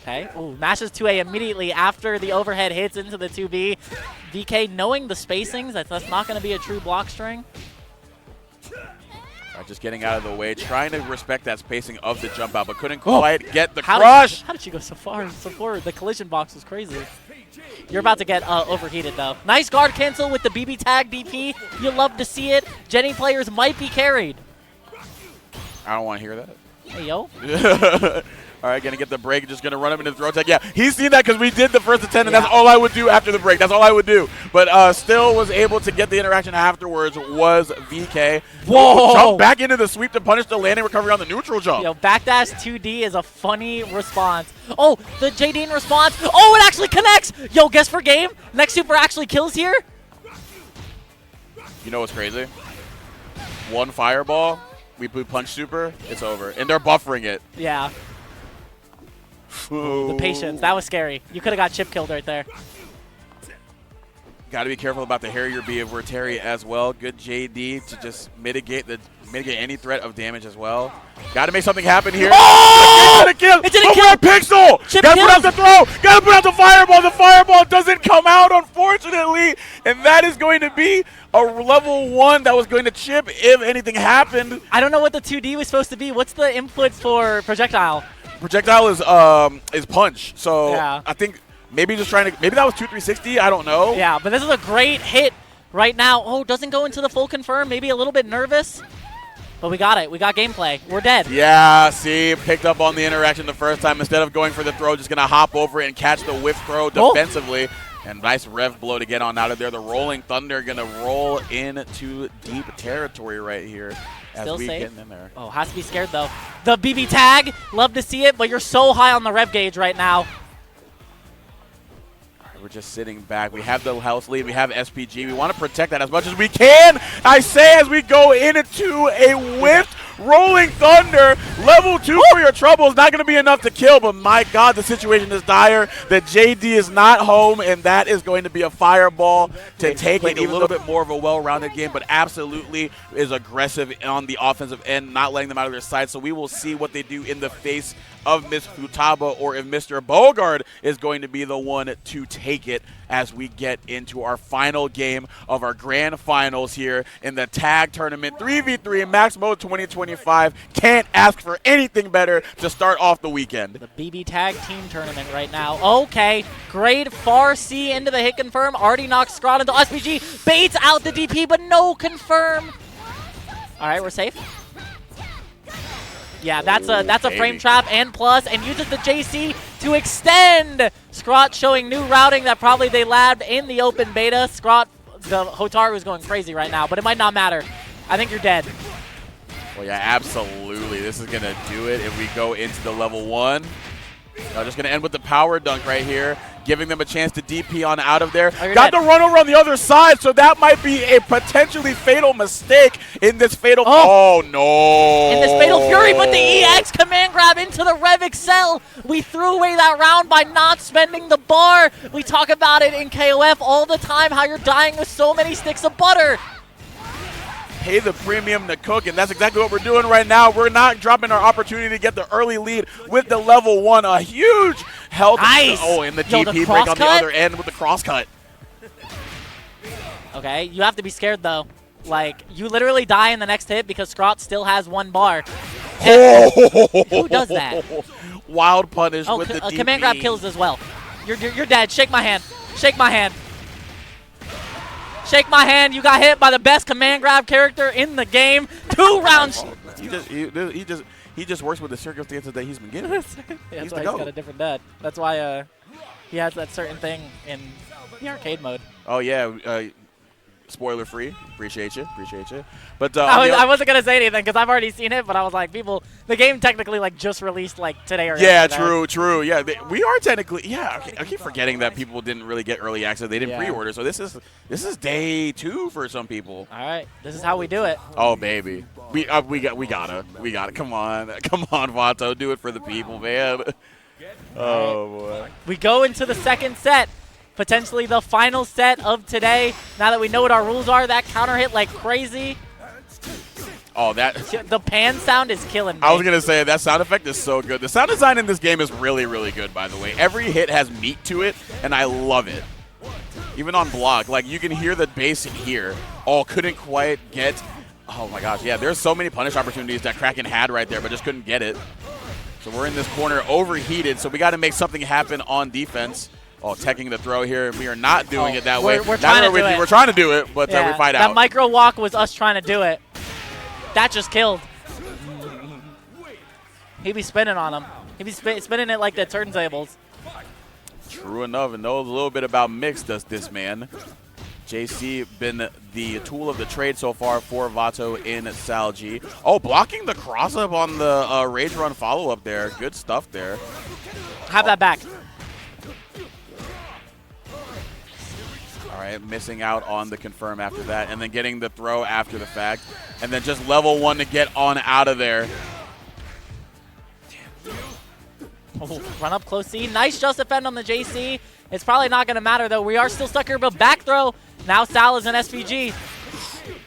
Okay. Ooh, mashes 2A immediately after the overhead hits into the 2B. VK knowing the spacings, that's not going to be a true block string. Just getting out of the way, trying to respect that spacing of the jump out, but couldn't quite get the crush. How did she go so far? So forward. The collision box was crazy. You're about to get overheated, though. Nice guard cancel with the BB tag DP. You love to see it. Jenny players might be carried. I don't want to hear that. Hey, yo. All right, going to get the break. Just going to run him into the throw tag. Yeah, he's seen that because we did the first attempt, and that's all I would do after the break. That's all I would do. But still was able to get the interaction afterwards was VK. Whoa! Jump back into the sweep to punish the landing recovery on the neutral jump. Yo, backdash 2D is a funny response. Oh, the JD in response. Oh, it actually connects. Yo, guess for game? Next super actually kills here? You know what's crazy? One fireball, we punch super, it's over. And they're buffering it. Yeah. The patience. That was scary. You could have got chip killed right there. Got to be careful about the Harrier B of Terry as well. Good JD to just mitigate any threat of damage as well. Got to make something happen here. Oh! It didn't kill. It didn't kill. Pixel. Got to put out the throw. Got to put out the fireball. The fireball doesn't come out, unfortunately. And that is going to be a level 1 that was going to chip if anything happened. I don't know what the 2D was supposed to be. What's the input for projectile? Projectile is punch. So I think maybe just trying to maybe that was 2-360. I don't know. Yeah, but this is a great hit right now. Oh, doesn't go into the full confirm. Maybe a little bit nervous. But we got it. We got gameplay. We're dead. Yeah, see, picked up on the interaction the first time. Instead of going for the throw, just going to hop over it and catch the whiff throw defensively. And nice rev blow to get on out of there. The Rolling Thunder going to roll into deep territory right here. Still we safe. Getting in there. Oh, has to be scared, though. The BB tag. Love to see it, but you're so high on the rev gauge right now. We're just sitting back. We have the house lead. We have SPG. We want to protect that as much as we can. I say as we go into a whiffed Rolling Thunder. Level 2 for your trouble is not going to be enough to kill, but my God, the situation is dire. The JD is not home, and that is going to be a fireball to take it. A little bit more of a well-rounded game, but absolutely is aggressive on the offensive end, not letting them out of their sight. So we will see what they do in the face of Miss Futaba, or if Mr. Bogard is going to be the one to take it as we get into our final game of our grand finals here in the tag tournament 3v3 Max Mode 2025. Can't ask for anything better to start off the weekend. The BB tag team tournament right now. Okay, great far C into the hit confirm. Already knocks Scrod into SPG. Baits out the DP, but no confirm. All right, we're safe. Yeah, that's a frame trap and plus, and uses the JC to extend Scrot showing new routing that probably they labbed in the open beta. Scrot, the Hotaru is going crazy right now, but it might not matter. I think you're dead. Well, yeah, absolutely. This is going to do it if we go into the level 1. Just going to end with the power dunk right here, giving them a chance to DP on out of there. Got the run over on the other side, so that might be a potentially fatal mistake in this fatal. Oh no! In this fatal fury, but the EX command grab into the Rev Excel. We threw away that round by not spending the bar. We talk about it in KOF all the time, how you're dying with so many sticks of butter. Pay the premium to cook, and that's exactly what we're doing right now. We're not dropping our opportunity to get the early lead with the level 1. A huge health. Nice. Oh, and the DP break on the other end with the cross cut. Okay, you have to be scared though. Like, you literally die in the next hit because Scrot still has 1 bar. Who does that? Wild punish with the DP. Command grab kills as well. You're dead. Shake my hand. Shake my hand. Shake my hand. You got hit by the best command grab character in the game. 2 rounds. He just works with the circumstances that he's been given. That's why he's got a different dad. That's why he has that certain thing in the arcade mode. Oh yeah. Spoiler free. Appreciate you. But I wasn't gonna say anything because I've already seen it. But I was like, the game technically like just released like today or yesterday. True. Yeah, we are technically. Yeah, okay, I keep forgetting that people didn't really get early access. They didn't pre-order. So this is day 2 for some people. All right, this is how we do it. Oh baby, we gotta. Come on, Vato, do it for the people, man. Oh boy. We go into the second set. Potentially the final set of today. Now that we know what our rules are, that counter hit like crazy. Oh, the pan sound is killing me. I was going to say, that sound effect is so good. The sound design in this game is really, really good, by the way. Every hit has meat to it, and I love it. Even on block, like you can hear the bass here. Oh, couldn't quite get. Oh my gosh, yeah, there's so many punish opportunities that Kraken had right there, but just couldn't get it. So we're in this corner overheated, so we got to make something happen on defense. Oh, teching the throw here. We are not doing it that way. We're trying to do it, but we fight out. That micro walk was us trying to do it. That just killed. He'd be spinning on him. He'd be spinning it like the turntables. True enough, and knows a little bit about mix, does this man. JC been the tool of the trade so far for Vato in Salji. Oh, blocking the cross-up on the Rage Run follow-up there. Good stuff there. Have that back. All right, missing out on the confirm after that, and then getting the throw after the fact, and then just level 1 to get on out of there. Oh, run up close C. Nice just defend on the JC. It's probably not going to matter, though. We are still stuck here, but back throw. Now Sal is an SVG.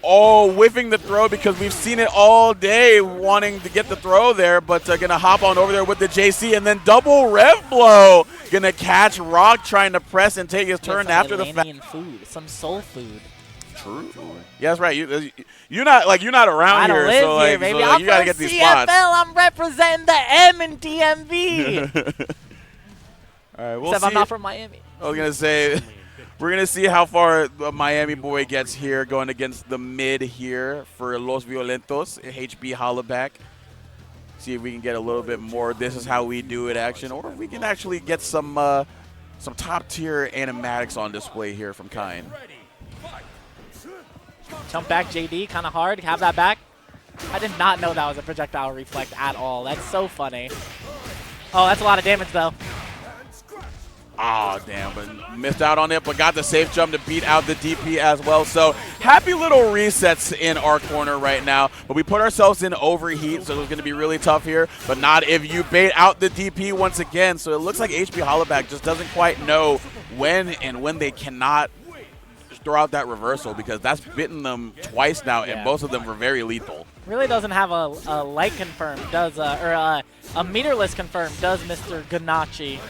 Oh, whiffing the throw because we've seen it all day wanting to get the throw there, but going to hop on over there with the JC and then double rev blow. Going to catch Rock trying to press and take his turn after the fact. Food, some soul food. True. Yeah, that's right. You're not around here, so like, baby. So, like, you got to get these spots. I'm representing the M in DMV. All right, we'll Except see. I'm not from Miami. I was going to say, we're going to see how far the Miami boy gets here going against the mid here for Los Violentos, HB Hollaback. See if we can get a little bit more this is how we do it action, or if we can actually get some top-tier animatics on display here from Kain. Jump back JD, kind of hard. Have that back. I did not know that was a projectile reflect at all. That's so funny. Oh, that's a lot of damage, though. Oh, damn, but missed out on it, but got the safe jump to beat out the DP as well. So happy little resets in our corner right now. But we put ourselves in overheat, so it's going to be really tough here. But not if you bait out the DP once again. So it looks like HB Hollaback just doesn't quite know when they cannot throw out that reversal, because that's bitten them twice now, and both of them were very lethal. Really doesn't have a light confirm, does or a meterless confirm, does Mr. Ganachi.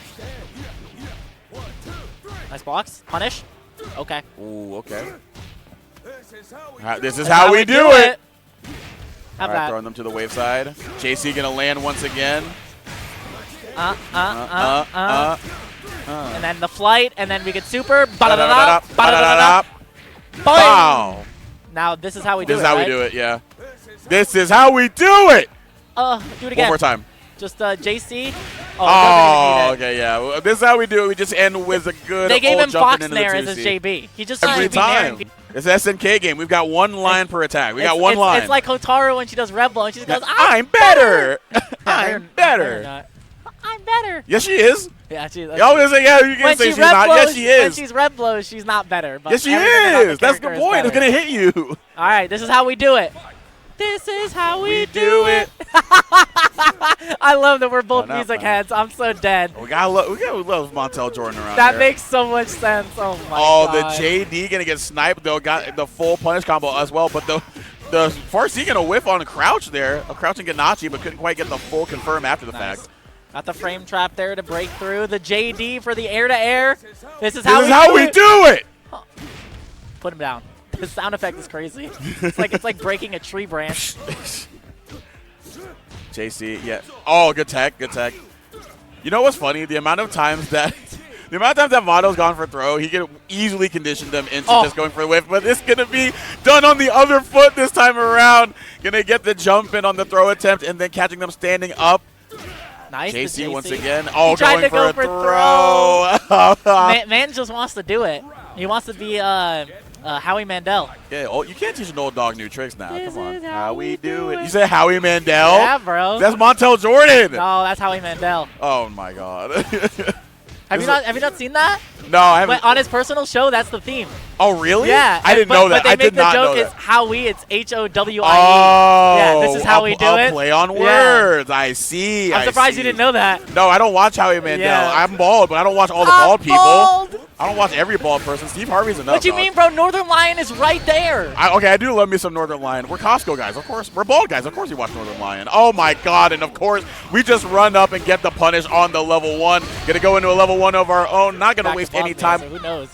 Nice blocks. Punish. Okay. Ooh, okay. This is how we do it. Have All right, throwing them to the wave side. JC gonna land once again. And then the flight, and then we get super. Wow. Now this is how we do it. This is how we do it. Yeah. This is how we do it. Do it again. One more time. Just JC. Oh, okay, yeah. This is how we do it. We just end with a good They gave him jumping Fox into the Nair as his 2C. JB. He just Every should be nairing time. people. It's an SNK game. We've got one line per attack. We got one line. It's like Hotaru when she does Red Blow and she just goes, I'm better. I'm better. I'm better. Yes, she is. Yeah, she is. Y'all gonna say, yeah, you can say she's not. Yes, she is. When she's Red Blows, she's not better. But yes, she is. That's the point. It's going to hit you. All right, this is how we do it. This is how we do it. I love that we're both music heads. I'm so dead. We gotta love Montel Jordan around That here. makes so much sense. Oh, my God. The JD going to get sniped, though. Got the full punish combo as well, but the Farsi going to whiff on a crouch there. A crouching Ganachi, but couldn't quite get the full confirm after the fact. Got the frame trap there to break through. The JD for the air-to-air. This is how we do it. Oh. Put him down. The sound effect is crazy. It's like breaking a tree branch. JC, yeah. Oh, good tech, good tech. You know what's funny? The amount of times that Moto's gone for throw, he could easily condition them into just going for the whiff, but it's going to be done on the other foot this time around. Going to get the jump in on the throw attempt and then catching them standing up. Nice. JC once again. Oh, going to go for a throw. Man just wants to do it. He wants to be Howie Mandel. Yeah, you can't teach an old dog new tricks now. This Come on. is how we do it. You said Howie Mandel? Yeah, bro. That's Montel Jordan. No, that's Howie Mandel. Oh, my God. Have you not seen that? No, I haven't. But on his personal show, that's the theme. Oh, really? Yeah. I didn't know that. But I did not know that. the joke is Howie. It's H-O-W-I-E. Oh. Yeah, this is how we do it. Play on words. I see. I'm surprised you didn't know that. No, I don't watch Howie Mandel. Yeah. I'm bald, but I don't watch all the bald people. I don't watch every bald person. Steve Harvey's enough. What you mean, bro? Northern Lion is right there. I do love me some Northern Lion. We're Costco guys, of course. We're bald guys. Of course we watch Northern Lion. Oh, my God. And, of course, we just run up and get the punish on the level 1. Going to go into a level 1 of our own. Not going to waste any time. So who knows?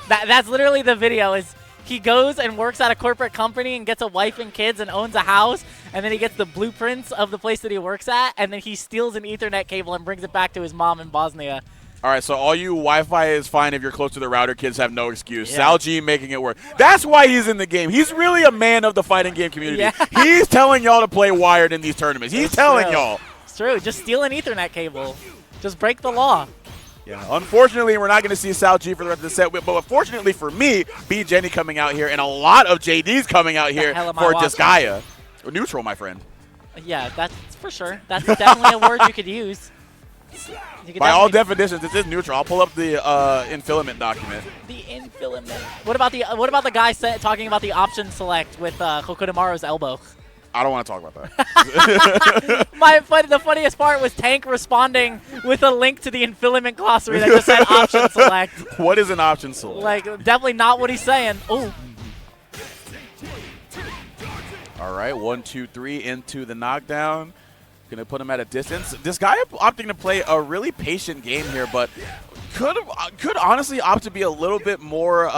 That's literally the video. Is he goes and works at a corporate company and gets a wife and kids and owns a house, and then he gets the blueprints of the place that he works at, and then he steals an Ethernet cable and brings it back to his mom in Bosnia. All right, so all you Wi-Fi is fine if you're close to the router. Kids have no excuse. Yeah. Sal G making it work. That's why he's in the game. He's really a man of the fighting game community. Yeah. He's telling y'all to play wired in these tournaments. He's telling y'all. It's true. Just steal an Ethernet cable. Just break the law. Yeah. Unfortunately, we're not going to see Sal G for the rest of the set. But fortunately for me, B. Jenny coming out here and a lot of JDs coming out here for Disgaea. Neutral, my friend. Yeah, that's for sure. That's definitely a word you could use. By all definitions, it is neutral. I'll pull up the infilament document. The infilament. What about the guy talking about the option select with Hokutomaru's elbow? I don't want to talk about that. The funniest part was Tank responding with a link to the infilament glossary that just said option select. What is an option select? Like, definitely not what he's saying. Ooh. All right, 1, 2, 3 into the knockdown. Going to put him at a distance. This guy opting to play a really patient game here, but could honestly opt to be a little bit more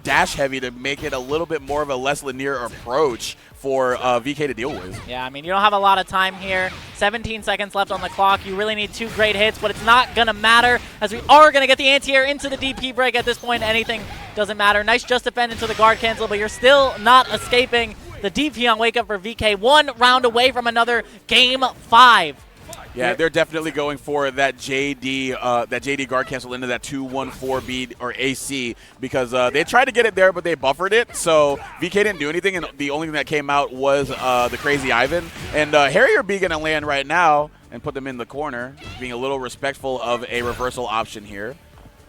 dash heavy to make it a little bit more of a less linear approach for VK to deal with. Yeah, I mean, you don't have a lot of time here. 17 seconds left on the clock. You really need 2 great hits, but it's not going to matter as we are going to get the anti-air into the DP break at this point. Anything doesn't matter. Nice just defend into the guard cancel, but you're still not escaping the DP on wake up for VK. 1 round away from another game 5. Yeah, they're definitely going for that JD guard cancel into that 2-1-4 beat or AC because they tried to get it there, but they buffered it. So VK didn't do anything, and the only thing that came out was the Crazy Ivan. And Harrier B going to land right now and put them in the corner, being a little respectful of a reversal option here.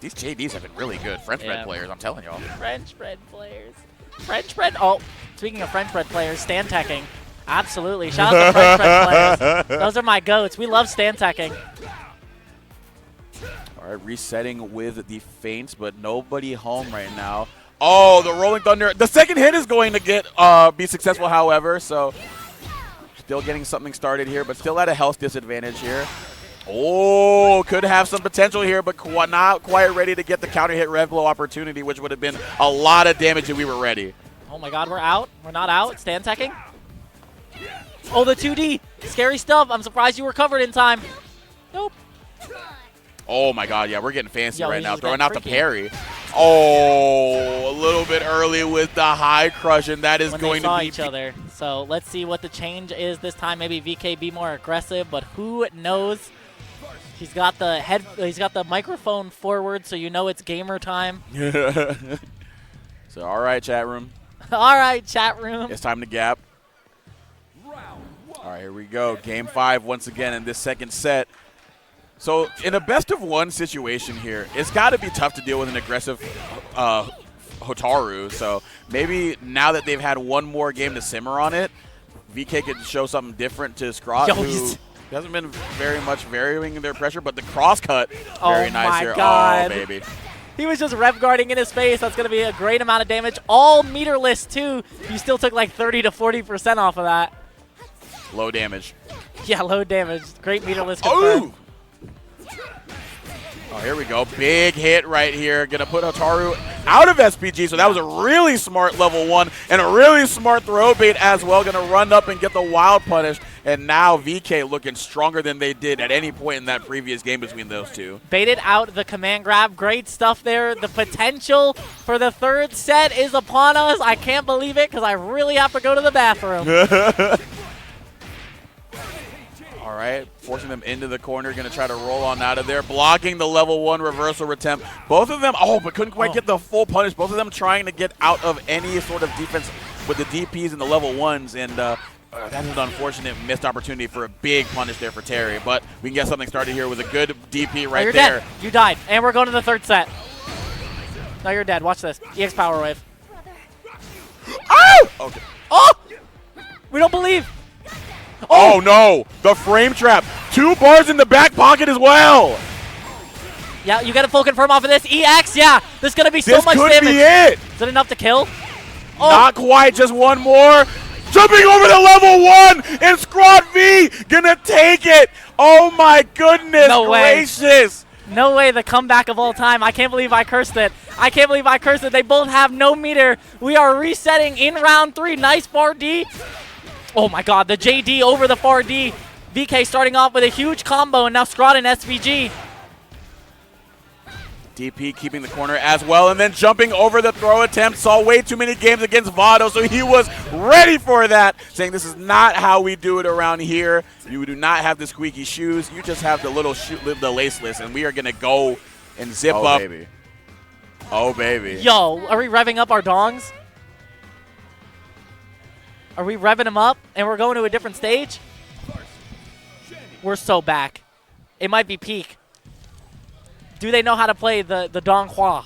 These JDs have been really good. French bread players, I'm telling y'all. French bread players. French bread. Oh, speaking of French bread players, stand teching. Absolutely. Shout out to French bread players. Those are my goats. We love stand teching. All right, resetting with the feints, but nobody home right now. Oh, the Rolling Thunder. The second hit is going to be successful, however, so still getting something started here, but still at a health disadvantage here. Oh, could have some potential here, but not quite ready to get the counter hit rev blow opportunity, which would have been a lot of damage if we were ready. Oh my God, we're out. We're not out. Stand teching. Oh, the 2D. Scary stuff. I'm surprised you recovered in time. Nope. Oh my God, yeah, we're getting fancy right now. Throwing out the freaky. parry. Oh, a little bit early with the high crush, and that is going to be each other. So let's see what the change is this time. Maybe VK be more aggressive, but who knows? He's got the microphone forward, so you know it's gamer time. So, all right, chat room. All right, chat room. It's time to gap. All right, here we go. Game 5 once again in this second set. So, in a best-of-1 situation here, it's got to be tough to deal with an aggressive Hotaru. So, maybe now that they've had one more game to simmer on it, VK could show something different to Scrot, who hasn't been very much varying their pressure, but the cross-cut, very nice here. God. Oh, baby. He was just rev guarding in his face. That's going to be a great amount of damage. All meterless, too. You still took like 30 to 40% off of that. Low damage. Yeah, low damage. Great meterless confirmed. Oh, here we go. Big hit right here. Going to put Hotaru out of SPG. So that was a really smart level 1 and a really smart throw bait as well. Going to run up and get the wild punish. And now VK looking stronger than they did at any point in that previous game between those two. Baited out the command grab. Great stuff there. The potential for the third set is upon us. I can't believe it because I really have to go to the bathroom. All right, forcing them into the corner, going to try to roll on out of there, blocking the level 1 reversal attempt. Both of them, but couldn't quite get the full punish. Both of them trying to get out of any sort of defense with the DPs and the level 1s, and that is an unfortunate missed opportunity for a big punish there for Terry. But we can get something started here with a good DP right you're there. Dead. You died, and we're going to the third set. No, you're dead. Watch this. EX Power Wave. Oh! Okay. Oh! We don't believe. Oh, no. The frame trap. 2 bars in the back pocket as well. Yeah, you got to full confirm off of this. EX, yeah. There's going to be so much damage. This could be it. Is it enough to kill? Oh. Not quite. Just one more. Jumping over the level 1. And Scrot V going to take it. Oh, my goodness gracious. No way, the comeback of all time. I can't believe I cursed it. I can't believe I cursed it. They both have no meter. We are resetting in round 3. Nice bar D. Oh my god, the JD over the far D. VK starting off with a huge combo, and now Scrot and SVG. DP keeping the corner as well, and then jumping over the throw attempt. Saw way too many games against Vado, so he was ready for that, saying this is not how we do it around here. You do not have the squeaky shoes. You just have the little the laceless, and we are going to go and zip up. Baby. Oh, baby. Yo, are we revving up our dongs? Are we revving them up and we're going to a different stage? We're so back. It might be peak. Do they know how to play the Dong Hua?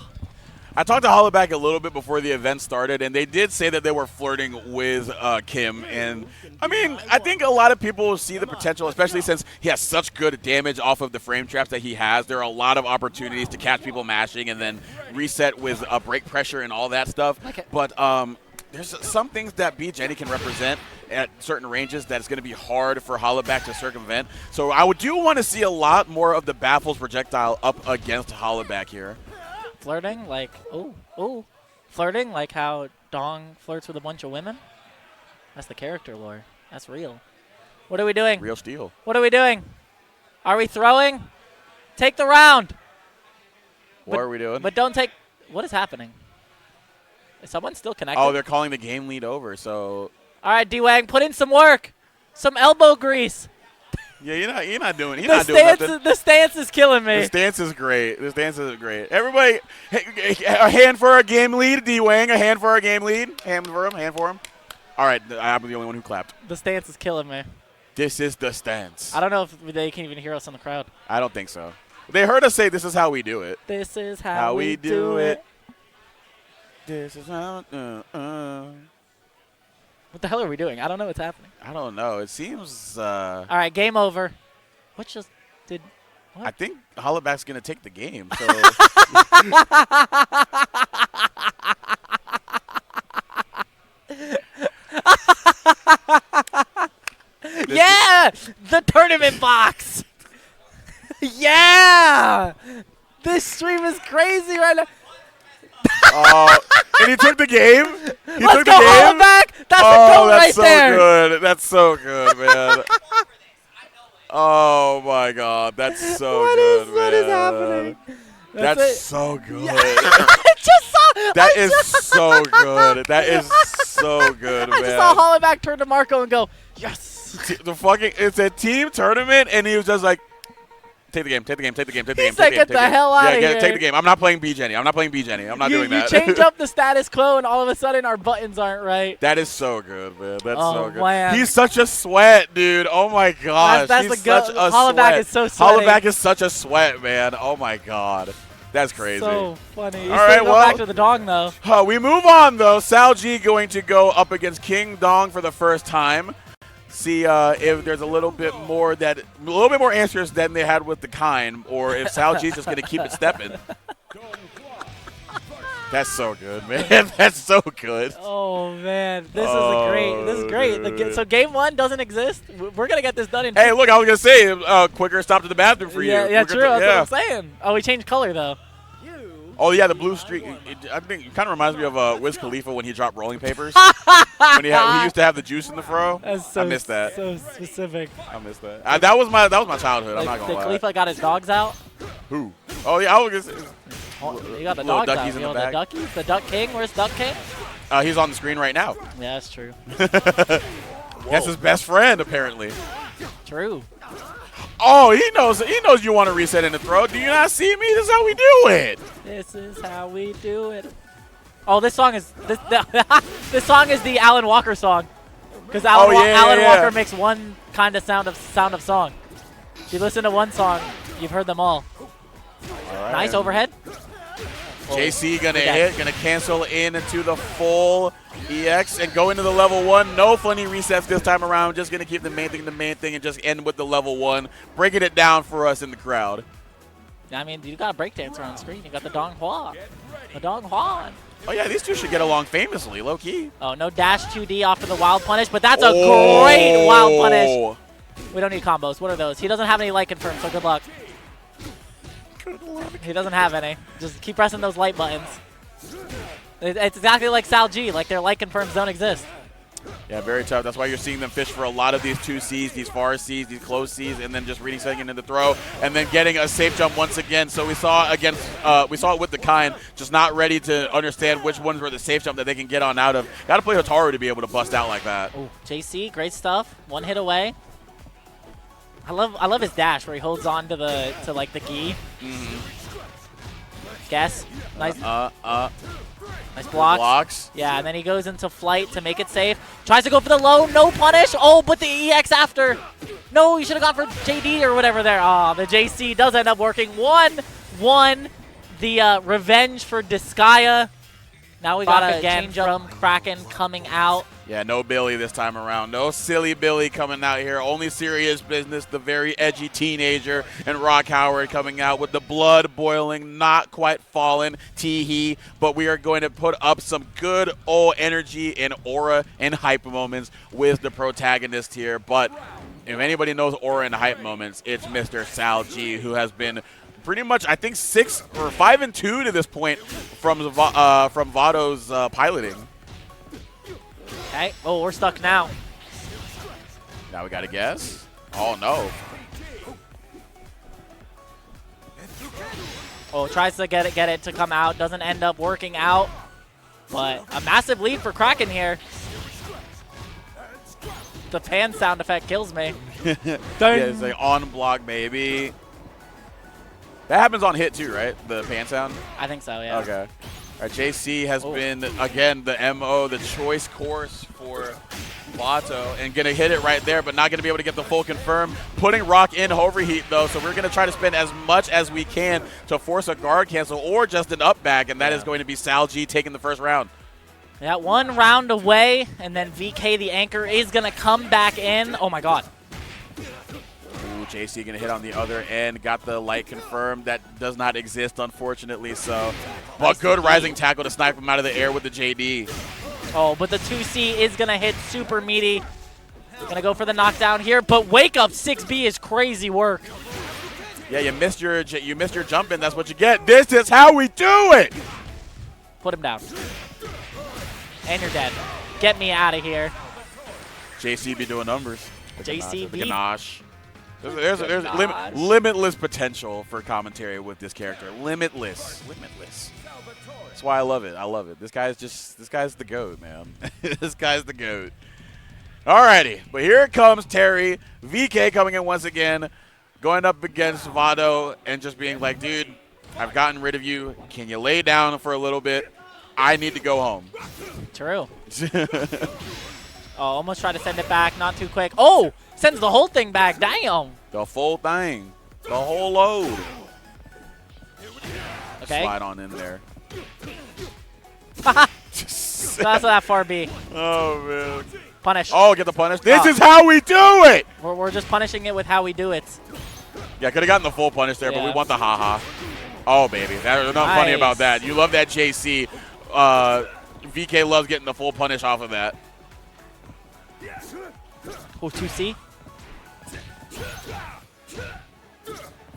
I talked to Hollaback a little bit before the event started, and they did say that they were flirting with Kim. And, I mean, I think a lot of people see the potential, especially since he has such good damage off of the frame traps that he has. There are a lot of opportunities to catch people mashing and then reset with break pressure and all that stuff. But there's some things that B. Jenny can represent at certain ranges that it's going to be hard for Hollaback to circumvent. So I do want to see a lot more of the Baffles projectile up against Hollaback here. Flirting, like, flirting, like how Dong flirts with a bunch of women? That's the character lore. That's real. What are we doing? Real steel. What are we doing? Are we throwing? Take the round. What are we doing? But don't take. What is happening? Is someone still connected? Oh, they're calling the game lead over, so. All right, D-Wang, put in some work. Some elbow grease. Yeah, you're not doing nothing. The stance is killing me. The stance is great. Everybody, a hand for our game lead, D-Wang. A hand for our game lead. Hand for him. All right, I'm the only one who clapped. The stance is killing me. This is the stance. I don't know if they can even hear us in the crowd. I don't think so. They heard us say, this is how we do it. This is how we do it. This is how. What the hell are we doing? I don't know what's happening. I don't know. It seems. All right, game over. What just did? What? I think Hollaback's going to take the game. So. Yeah! The tournament box! Yeah! This stream is crazy right now. And he took the game? Let's go, Hollaback! That's a goal right there! That's so good, man. Oh, my God. That's so good, man. What is happening? That's so good. Yeah. That is so good. That is so good, man. I just saw Hollaback turn to Marco and go, yes. It's a team tournament, and he was just like, Take the game. Take the game. Take the game. Take the He game. said, "Get the hell out of here." Take the game. I'm not playing B Jenny. I'm not playing B Jenny. I'm not doing that. You change up the status quo, and all of a sudden our buttons aren't right. That is so good, man. That's so good. Man. He's such a sweat, dude. Oh my gosh. That's He's the go. such a Hollaback sweat. is so sweaty. Hollaback is such a sweat, man. Oh my god. That's crazy. So funny. He's all right, well, back to the dong though. We move on though. Sal G going to go up against King Dong for the first time. See if there's a little bit more answers than they had with the Kain, or if Sal G's just gonna keep it stepping. That's so good, man. That's so good. Oh man, this is great. So game 1 doesn't exist. We're gonna get this done in. Hey, look, I was gonna say quicker stop to the bathroom for you. Yeah, true. That's what I'm saying. Oh, we changed color though. Oh yeah, the blue streak. I think it kind of reminds me of Wiz Khalifa when he dropped rolling papers. When he used to have the juice in the fro. I missed that. So specific. I missed that. That was my childhood. I'm not gonna lie. Khalifa got his dogs out. Who? Oh yeah, I was gonna say. You got the dogs out. In the back. The duckies. The Duck King. Where's Duck King? He's on the screen right now. Yeah, that's true. That's his best friend apparently. True. Oh, he knows you want to reset in the throw. Do you not see me? This is how we do it. This is how we do it. Oh, this song is this song is the Alan Walker song, because Alan Walker makes one kind of sound of song. If you listen to one song, you've heard them all. Right. Nice overhead. JC gonna cancel into the full EX and go into the level 1. No funny resets this time around. Just gonna keep the main thing and just end with the level 1, breaking it down for us in the crowd. I mean, you got a breakdancer on screen. You got the Dong Hua. The Dong Hua. Oh yeah, these two should get along famously, low key. Oh, no dash 2D off of the wild punish, but that's a great wild punish. We don't need combos. What are those? He doesn't have any light confirm, so good luck. He doesn't have any. Just keep pressing those light buttons. It's exactly like Sal G, like their light confirms don't exist. Yeah, very tough. That's why you're seeing them fish for a lot of these 2Cs, these far Cs, these close Cs, and then just resetting into the throw, and then getting a safe jump once again. So we saw it with the Kain, just not ready to understand which ones were the safe jump that they can get on out of. Got to play Hotaru to be able to bust out like that. Ooh, JC, great stuff. One hit away. I love his dash where he holds on to the gi. Guess. Nice. Nice blocks. Yeah, and then he goes into flight to make it safe. Tries to go for the low, no punish. Oh, but the EX after. No, you should have gone for JD or whatever there. Oh, the JC does end up working. 1-1. The revenge for Disgaea. Now we got a change up from Kraken coming out. Yeah, no Billy this time around. No silly Billy coming out here. Only serious business. The very edgy teenager and Rock Howard coming out with the blood boiling, not quite fallen, tee-hee. But we are going to put up some good old energy and aura and hype moments with the protagonist here. But if anybody knows aura and hype moments, it's Mr. Sal G, who has been pretty much, I think, 6 or 5-2 to this point from Vado's piloting. Okay. Oh, we're stuck now. Now we got to guess. Oh, no. Oh, tries to get it to come out. Doesn't end up working out. But a massive lead for Kraken here. The pan sound effect kills me. Yeah, it's like on block, baby. That happens on hit too, right? The pan sound? I think so, yeah. Okay. All right, JC has been, again, the MO, the choice course for Vato, and going to hit it right there, but not going to be able to get the full confirm. Putting Rock in overheat, though, so we're going to try to spend as much as we can to force a guard cancel or just an up back, and that is going to be Sal G taking the first round. Yeah, 1 round away, and then VK, the anchor, is going to come back in. Oh, my God. JC gonna hit on the other end, got the light confirmed. That does not exist, unfortunately. So, but good rising tackle to snipe him out of the air with the JD. Oh, but the 2C is gonna hit super meaty. Gonna go for the knockdown here, but wake up 6B is crazy work. Yeah, you missed your jump in. That's what you get. This is how we do it. Put him down. And you're dead. Get me out of here. JC be doing numbers. JC the ganache. There's limitless potential for commentary with this character. Limitless. That's why I love it. I love it. This guy's the GOAT, man. This guy's the GOAT. Alrighty, but here it comes Terry. VK coming in once again. going up against Vado and just being like, dude, I've gotten rid of you. Can you lay down for a little bit? I need to go home. True. Oh, almost tried to send it back. Not too quick. Oh, sends the whole thing back. Damn. The full thing. The whole load. Okay. Slide on in there. So that's what that far be. Oh, man. Punish. Oh, get the punish. This is how we do it. We're just punishing it with how we do it. Yeah, could have gotten the full punish there, but we want the haha. Oh, baby. There's nothing funny about that. You love that JC. VK loves getting the full punish off of that. Oh, 2C.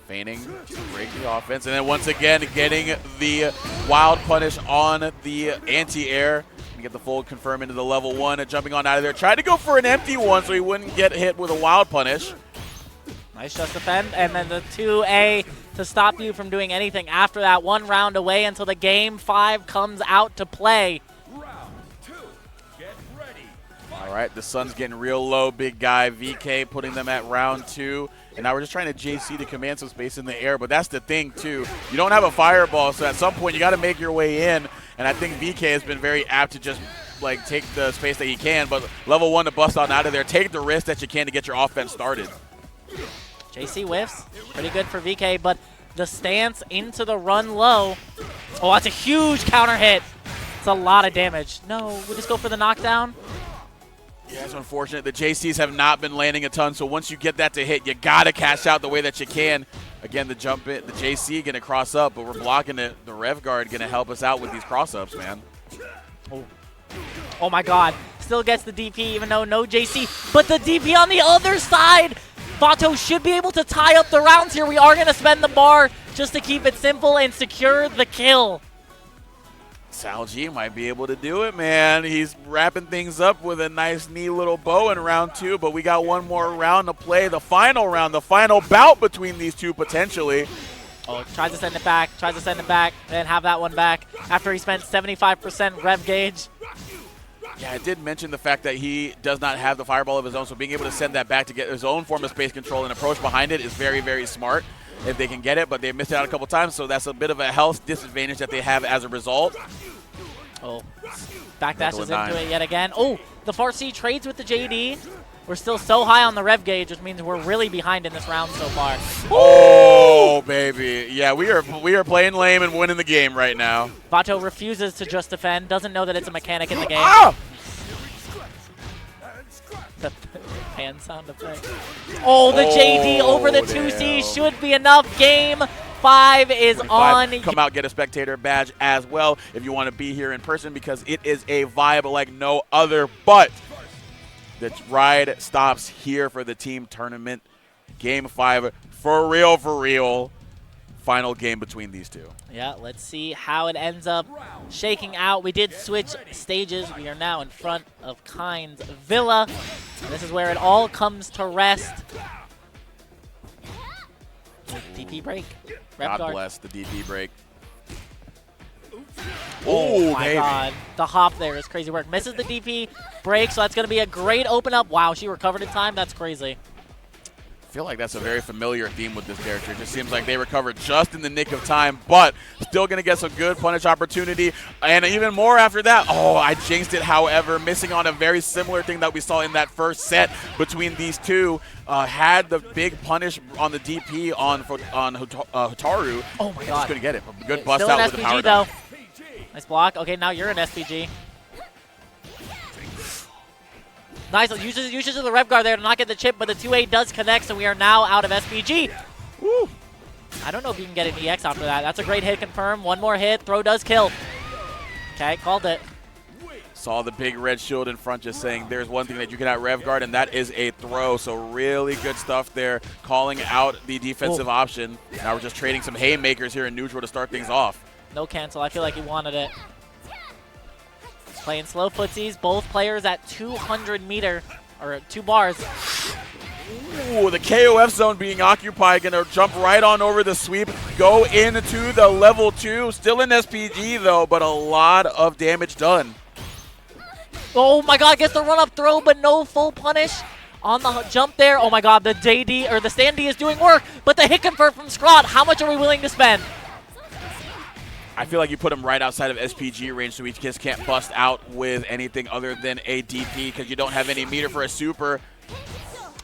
Feigning to break the offense. And then once again, getting the wild punish on the anti-air. And get the full confirm into the level 1 and jumping on out of there. Tried to go for an empty one so he wouldn't get hit with a wild punish. Nice just defend. And then the 2A to stop you from doing anything after that. 1 round away until the game 5 comes out to play. All right, the sun's getting real low, big guy. VK putting them at round 2. And now we're just trying to JC to command some space in the air. But that's the thing, too. You don't have a fireball, so at some point you got to make your way in. And I think VK has been very apt to just, like, take the space that he can. But level 1 to bust on out of there. Take the risk that you can to get your offense started. JC whiffs. Pretty good for VK, but the stance into the run low. Oh, that's a huge counter hit. It's a lot of damage. No, we just go for the knockdown. Yeah, it's unfortunate. The JCs have not been landing a ton, so once you get that to hit, you got to cash out the way that you can. Again, the jump it, the JC going to cross up, but we're blocking it. The Rev Guard going to help us out with these cross-ups, man. Oh, my God. Still gets the DP, even though no JC. But the DP on the other side. Vato should be able to tie up the rounds here. We are going to spend the bar just to keep it simple and secure the kill. Sal G might be able to do it, man. He's wrapping things up with a nice, neat little bow in round 2, but we got one more round to play. The final round, the final bout between these two potentially. Oh, tries to send it back, then have that one back after he spent 75% rev gauge. Yeah, I did mention the fact that he does not have the fireball of his own, so being able to send that back to get his own form of space control and approach behind it is very, very smart if they can get it, but they missed it out a couple times, so that's a bit of a health disadvantage that they have as a result. Oh, backdashes into it yet again. Oh, the Farsi trades with the JD. We're still so high on the rev gauge, which means we're really behind in this round so far. Oh, baby. Yeah, we are playing lame and winning the game right now. Vato refuses to just defend, doesn't know that it's a mechanic in the game. Ah! The hand sound effect. Oh, the JD over the 2C should be enough. Game 5 is on. Come out, get a spectator badge as well if you want to be here in person, because it is a vibe like no other. But the ride stops here for the team tournament. Game 5, for real. Final game between these two. Yeah, let's see how it ends up shaking out. We did switch stages. We are now in front of Kain's Villa. And this is where it all comes to rest. DP break. God bless the DP break. Oh my God. The hop there is crazy work. Misses the DP break, so that's going to be a great open up. Wow, she recovered in time. That's crazy. I feel like that's a very familiar theme with this character. It just seems like they recovered just in the nick of time, but still going to get some good punish opportunity. And even more after that. Oh, I jinxed it, however, missing on a very similar thing that we saw in that first set between these two. Had the big punish on the DP on Hotaru. Oh, my God. Just couldn't get it. Good bust still out an with SPG, the power though. down. Nice block. Okay, now you're an SPG. Nice usage of the rev guard there to not get the chip, but the 2A does connect, so we are now out of SPG. Woo. I don't know if you can get an EX after that. That's a great hit confirm. One more hit. Throw does kill. Okay, called it. Saw the big red shield in front just saying there's one thing that you cannot rev guard, and that is a throw. So really good stuff there, calling out the defensive option. Now we're just trading some haymakers here in neutral to start things off. No cancel. I feel like he wanted it. Playing slow footsies. Both players at 200 meter, or 2 bars. Ooh, the KOF zone being occupied. Going to jump right on over the sweep. Go into the level 2. Still in SPG, though, but a lot of damage done. Oh, my God. Gets the run-up throw, but no full punish on the jump there. Oh my god, the JD or the stand D is doing work, but the hit convert from Scrod, how much are we willing to spend? I feel like you put him right outside of SPG range, so he just can't bust out with anything other than a DP because you don't have any meter for a super.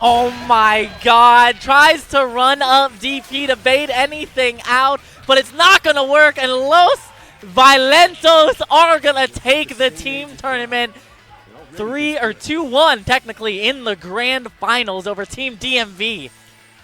Oh my god, tries to run up DP to bait anything out, but it's not going to work, and Los Violentos are going to take the team tournament 2-1 technically in the grand finals over Team DMV.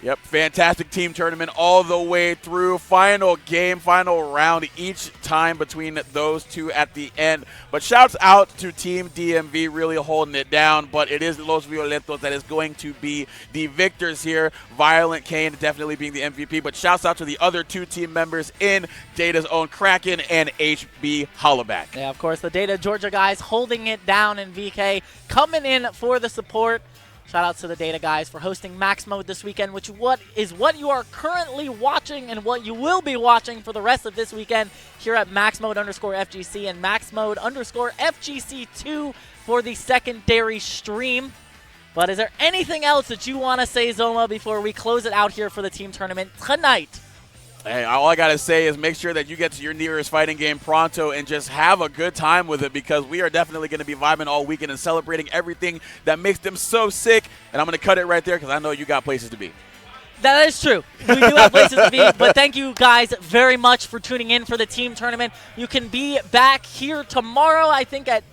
Yep, fantastic team tournament all the way through. Final game, final round each time between those two at the end. But shouts out to Team DMV really holding it down. But it is Los Violentos that is going to be the victors here. ViolentKain definitely being the MVP. But shouts out to the other two team members in Data's own Kraken and HB Hollaback. Yeah, of course, the Data Georgia guys holding it down, and VK coming in for the support. Shout out to the Data guys for hosting Max Mode this weekend, which is what you are currently watching and what you will be watching for the rest of this weekend here at MaxMode_FGC and MaxMode_FGC2 for the secondary stream. But is there anything else that you want to say, Zoma, before we close it out here for the team tournament tonight? Hey, all I got to say is make sure that you get to your nearest fighting game pronto and just have a good time with it, because we are definitely going to be vibing all weekend and celebrating everything that makes them so sick. And I'm going to cut it right there because I know you got places to be. That is true. We do have places to be, but thank you guys very much for tuning in for the team tournament. You can be back here tomorrow, I think at...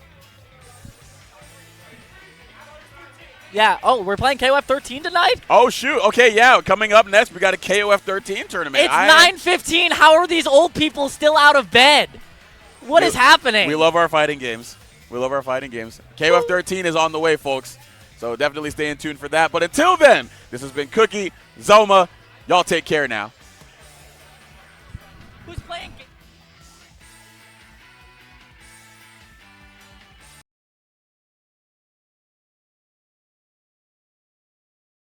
Yeah, oh, we're playing KOF 13 tonight? Oh, shoot. Okay, yeah, coming up next, we got a KOF 13 tournament. It's 9:15. How are these old people still out of bed? What is happening? We love our fighting games. We love our fighting games. KOF 13 is on the way, folks. So definitely stay in tune for that. But until then, this has been Cookie, Zoma. Y'all take care now.